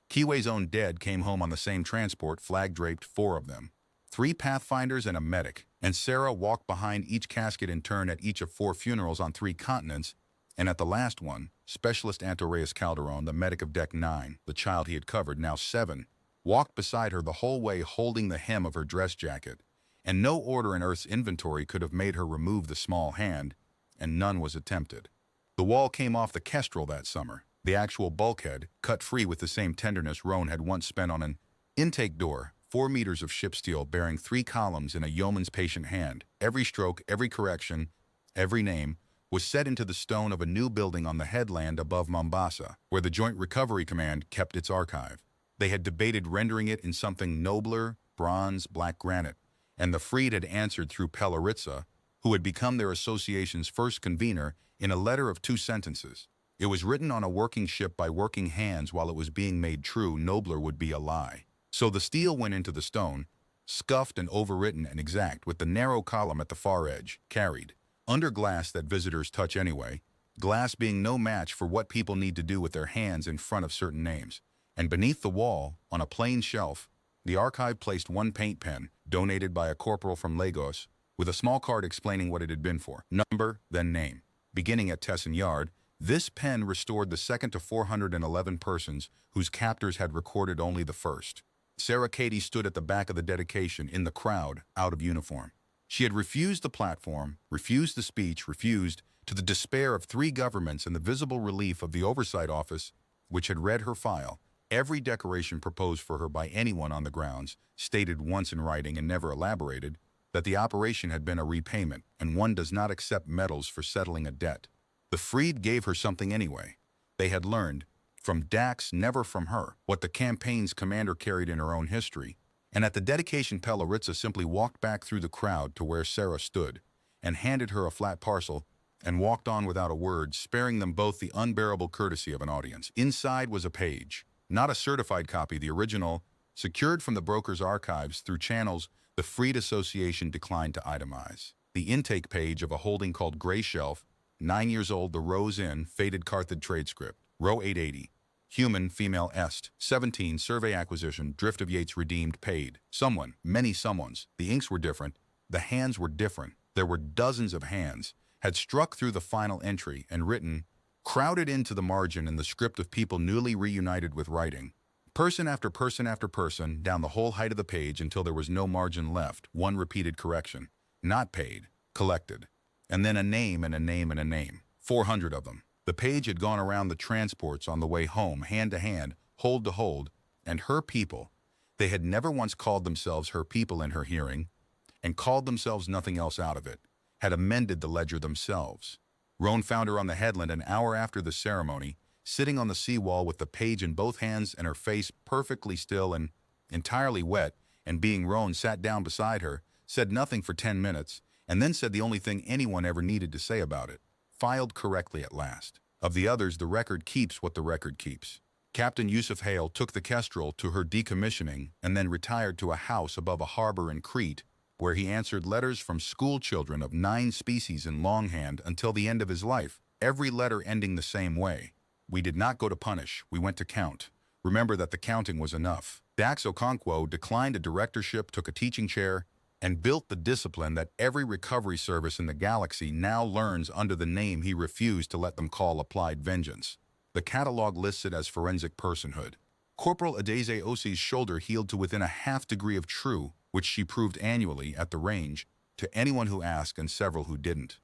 Keeway's own dead came home on the same transport, flag-draped, 4 of them. 3 pathfinders and a medic, and Sarah walked behind each casket in turn at each of 4 funerals on 3 continents, and at the last one, Specialist Antoreus Calderon, the medic of Deck 9, the child he had covered, now 7, walked beside her the whole way holding the hem of her dress jacket, and no order in Earth's inventory could have made her remove the small hand, and none was attempted. The wall came off the Kestrel that summer, the actual bulkhead, cut free with the same tenderness Roan had once spent on an intake door, 4 meters of ship steel bearing 3 columns in a yeoman's patient hand. Every stroke, every correction, every name, was set into the stone of a new building on the headland above Mombasa, where the Joint Recovery Command kept its archive. They had debated rendering it in something nobler, bronze, black granite, and the Freed had answered through Pellaritza, who had become their association's first convener, in a letter of 2 sentences. It was written on a working ship by working hands while it was being made true. Nobler would be a lie. So the steel went into the stone, scuffed and overwritten and exact, with the narrow column at the far edge, carried. Under glass that visitors touch anyway, glass being no match for what people need to do with their hands in front of certain names. And beneath the wall, on a plain shelf, the archive placed 1 paint pen, donated by a corporal from Lagos, with a small card explaining what it had been for. Number, then name. Beginning at Tesson Yard, this pen restored the second to 411 persons whose captors had recorded only the first. Sarah Katie stood at the back of the dedication, in the crowd, out of uniform. She had refused the platform, refused the speech, refused, to the despair of 3 governments and the visible relief of the Oversight Office, which had read her file. Every decoration proposed for her by anyone on the grounds, stated once in writing and never elaborated, that the operation had been a repayment, and one does not accept medals for settling a debt. The Freed gave her something anyway. They had learned, from Dax, never from her, what the campaign's commander carried in her own history, and at the dedication Pellaritza simply walked back through the crowd to where Sarah stood, and handed her a flat parcel, and walked on without a word, sparing them both the unbearable courtesy of an audience. Inside was a page, not a certified copy, the original, secured from the broker's archives through channels the Freed Association declined to itemize. The intake page of a holding called Gray Shelf, 9 years old, the Rose Inn, faded Carthage trade script, row 880. Human, female est, 17, survey acquisition, Drift of Yates redeemed, paid. Someone, many someones. The inks were different. The hands were different. There were dozens of hands, had struck through the final entry and written, crowded into the margin in the script of people newly reunited with writing. Person after person after person, down the whole height of the page until there was no margin left, 1 repeated correction. Not paid, collected. And then a name and a name and a name. 400 of them. The page had gone around the transports on the way home, hand to hand, hold to hold, and her people. They had never once called themselves her people in her hearing, and called themselves nothing else out of it, had amended the ledger themselves. Roan found her on the headland an hour after the ceremony, sitting on the seawall with the page in both hands and her face perfectly still and entirely wet, and being Roan sat down beside her, said nothing for 10 minutes, and then said the only thing anyone ever needed to say about it. Filed correctly at last. Of the others, the record keeps what the record keeps. Captain Yusuf Hale took the Kestrel to her decommissioning and then retired to a house above a harbor in Crete, where he answered letters from school children of 9 species in longhand until the end of his life, every letter ending the same way. We did not go to punish, we went to count. Remember that the counting was enough. Dax Okonkwo declined a directorship, took a teaching chair, and built the discipline that every recovery service in the galaxy now learns under the name he refused to let them call Applied Vengeance. The catalog lists it as forensic personhood. Corporal Adeze Osi's shoulder healed to within a half-degree of true, which she proved annually at the range to anyone who asked and several who didn't.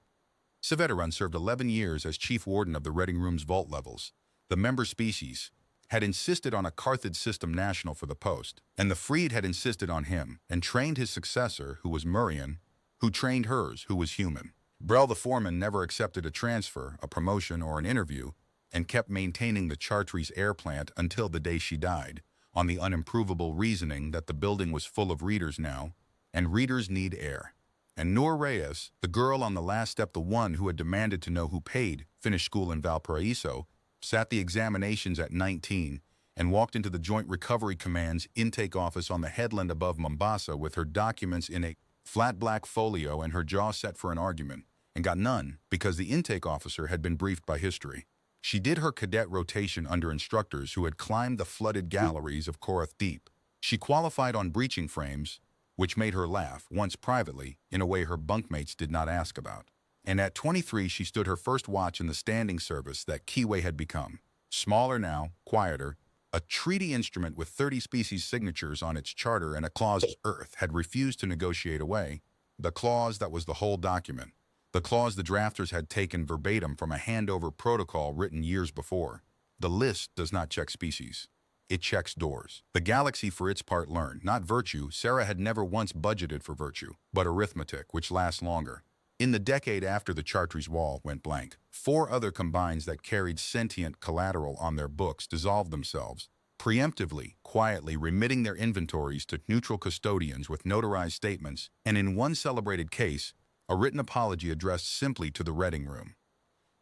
Saveteran served 11 years as chief warden of the Reading Room's vault levels. The member species had insisted on a Carthage system national for the post, and the Freed had insisted on him and trained his successor, who was Murian, who trained hers, who was human. Brel the foreman never accepted a transfer, a promotion, or an interview, and kept maintaining the Chartres air plant until the day she died, on the unimprovable reasoning that the building was full of readers now, and readers need air. And Noor Reyes, the girl on the last step, the one who had demanded to know who paid, finished school in Valparaiso, sat the examinations at 19, and walked into the Joint Recovery Command's intake office on the headland above Mombasa with her documents in a flat black folio and her jaw set for an argument, and got none because the intake officer had been briefed by history. She did her cadet rotation under instructors who had climbed the flooded galleries of Korath Deep. She qualified on breaching frames, which made her laugh, once privately, in a way her bunkmates did not ask about. And at 23 she stood her first watch in the standing service that Kiwi had become. Smaller now, quieter, a treaty instrument with 30 species signatures on its charter and a clause Earth had refused to negotiate away, the clause that was the whole document. The clause the drafters had taken verbatim from a handover protocol written years before. The list does not check species. It checks doors. The galaxy for its part learned, not virtue. Sarah had never once budgeted for virtue, but arithmetic, which lasts longer. In the decade after the Chartres wall went blank, 4 other combines that carried sentient collateral on their books dissolved themselves, preemptively, quietly remitting their inventories to neutral custodians with notarized statements, and in one celebrated case, a written apology addressed simply to the Reading Room.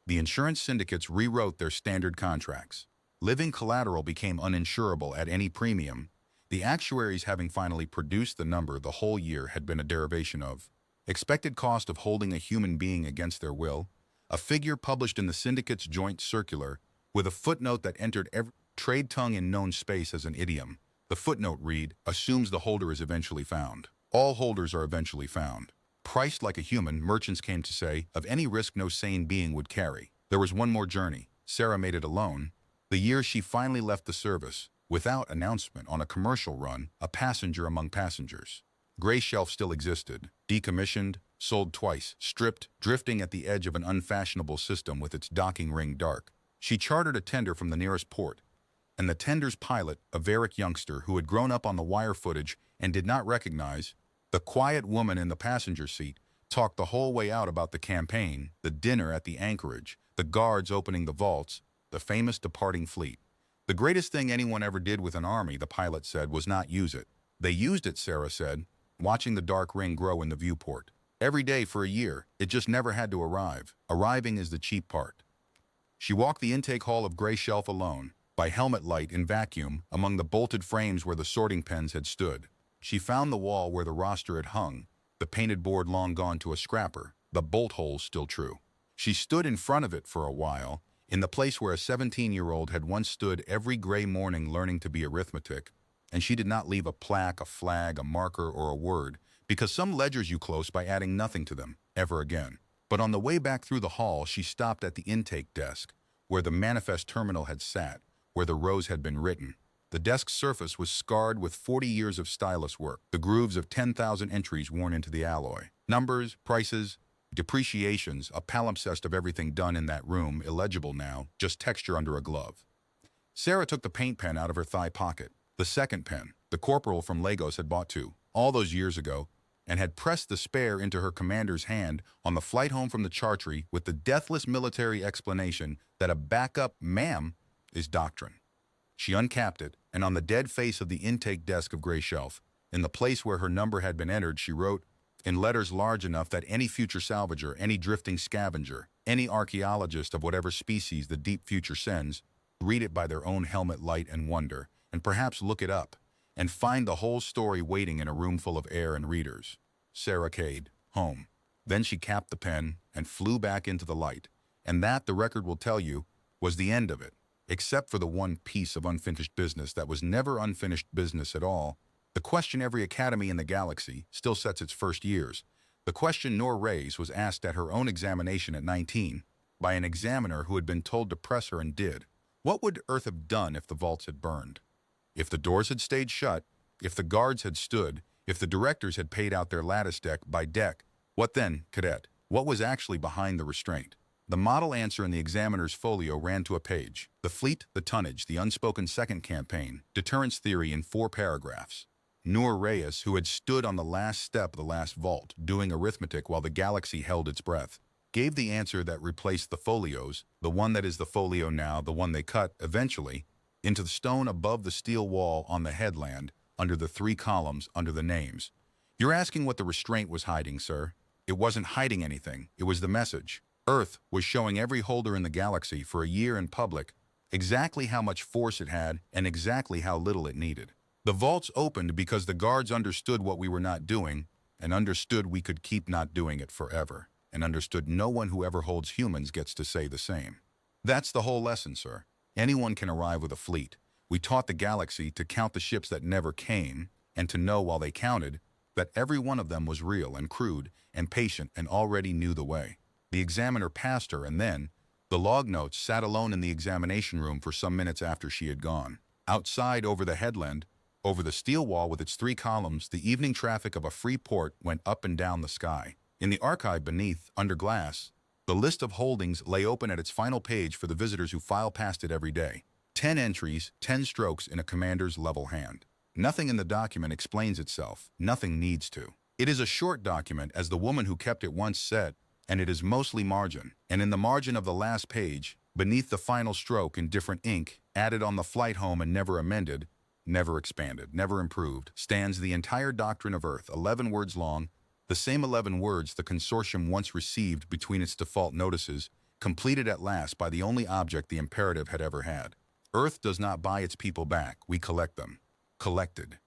The insurance syndicates rewrote their standard contracts. Living collateral became uninsurable at any premium. The actuaries, having finally produced the number the whole year had been a derivation of expected cost of holding a human being against their will, a figure published in the syndicate's joint circular with a footnote that entered every trade tongue in known space as an idiom. The footnote read, assumes the holder is eventually found. All holders are eventually found. Priced like a human, merchants came to say, of any risk no sane being would carry. There was one more journey. Sarah made it alone. The year she finally left the service, without announcement, on a commercial run, a passenger among passengers. Gray Shelf still existed, decommissioned, sold twice, stripped, drifting at the edge of an unfashionable system with its docking ring dark. She chartered a tender from the nearest port, and the tender's pilot, a Varick youngster who had grown up on the wire footage and did not recognize the quiet woman in the passenger seat, talked the whole way out about the campaign, the dinner at the anchorage, the guards opening the vaults, the famous departing fleet. The greatest thing anyone ever did with an army, the pilot said, was not use it. They used it, Sarah said, watching the dark ring grow in the viewport. Every day for a year, it just never had to arrive. Arriving is the cheap part. She walked the intake hall of Gray Shelf alone, by helmet light in vacuum, among the bolted frames where the sorting pens had stood. She found the wall where the roster had hung, the painted board long gone to a scrapper, the bolt holes still true. She stood in front of it for a while, in the place where a 17-year-old had once stood every gray morning learning to be arithmetic, and she did not leave a plaque, a flag, a marker, or a word, because some ledgers you close by adding nothing to them, ever again. But on the way back through the hall, she stopped at the intake desk, where the manifest terminal had sat, where the rows had been written. The desk's surface was scarred with 40 years of stylus work, the grooves of 10,000 entries worn into the alloy. Numbers, prices, depreciations, a palimpsest of everything done in that room, illegible now, just texture under a glove. Sarah took the paint pen out of her thigh pocket. The second pen, the corporal from Lagos had bought 2, all those years ago, and had pressed the spare into her commander's hand on the flight home from the Chartres with the deathless military explanation that a backup, ma'am, is doctrine. She uncapped it, and on the dead face of the intake desk of Gray Shelf, in the place where her number had been entered, she wrote, in letters large enough that any future salvager, any drifting scavenger, any archaeologist of whatever species the deep future sends, read it by their own helmet light and wonder, and perhaps look it up, and find the whole story waiting in a room full of air and readers. Sarah Cade, home. Then she capped the pen and flew back into the light, and that, the record will tell you, was the end of it, except for the one piece of unfinished business that was never unfinished business at all. The question every academy in the galaxy still sets its first years. The question Noor Reyes was asked at her own examination at 19 by an examiner who had been told to press her and did. What would Earth have done if the vaults had burned? If the doors had stayed shut, if the guards had stood, if the directors had paid out their lattice deck by deck, what then, cadet? What was actually behind the restraint? The model answer in the examiner's folio ran to a page. The fleet, the tonnage, the unspoken second campaign, deterrence theory in 4 paragraphs. Noor Reyes, who had stood on the last step of the last vault, doing arithmetic while the galaxy held its breath, gave the answer that replaced the folios, the one that is the folio now, the one they cut, eventually, into the stone above the steel wall on the headland, under the 3 columns, under the names. You're asking what the restraint was hiding, sir. It wasn't hiding anything. It was the message. Earth was showing every holder in the galaxy for a year in public exactly how much force it had and exactly how little it needed. The vaults opened because the guards understood what we were not doing and understood we could keep not doing it forever, and understood no one who ever holds humans gets to say the same. That's the whole lesson, sir. Anyone can arrive with a fleet. We taught the galaxy to count the ships that never came, and to know while they counted that every one of them was real and crude and patient and already knew the way. The examiner passed her, and then the log notes sat alone in the examination room for some minutes after she had gone. Outside, over the headland, over the steel wall with its 3 columns, the evening traffic of a free port went up and down the sky. In the archive beneath, under glass, the list of holdings lay open at its final page for the visitors who file past it every day. 10 entries, 10 strokes in a commander's level hand. Nothing in the document explains itself. Nothing needs to. It is a short document, as the woman who kept it once said, and it is mostly margin. And in the margin of the last page, beneath the final stroke in different ink, added on the flight home and never amended, never expanded, never improved, stands the entire doctrine of Earth, 11 words long, the same 11 words the consortium once received between its default notices, completed at last by the only object the imperative had ever had. Earth does not buy its people back, we collect them. Collected.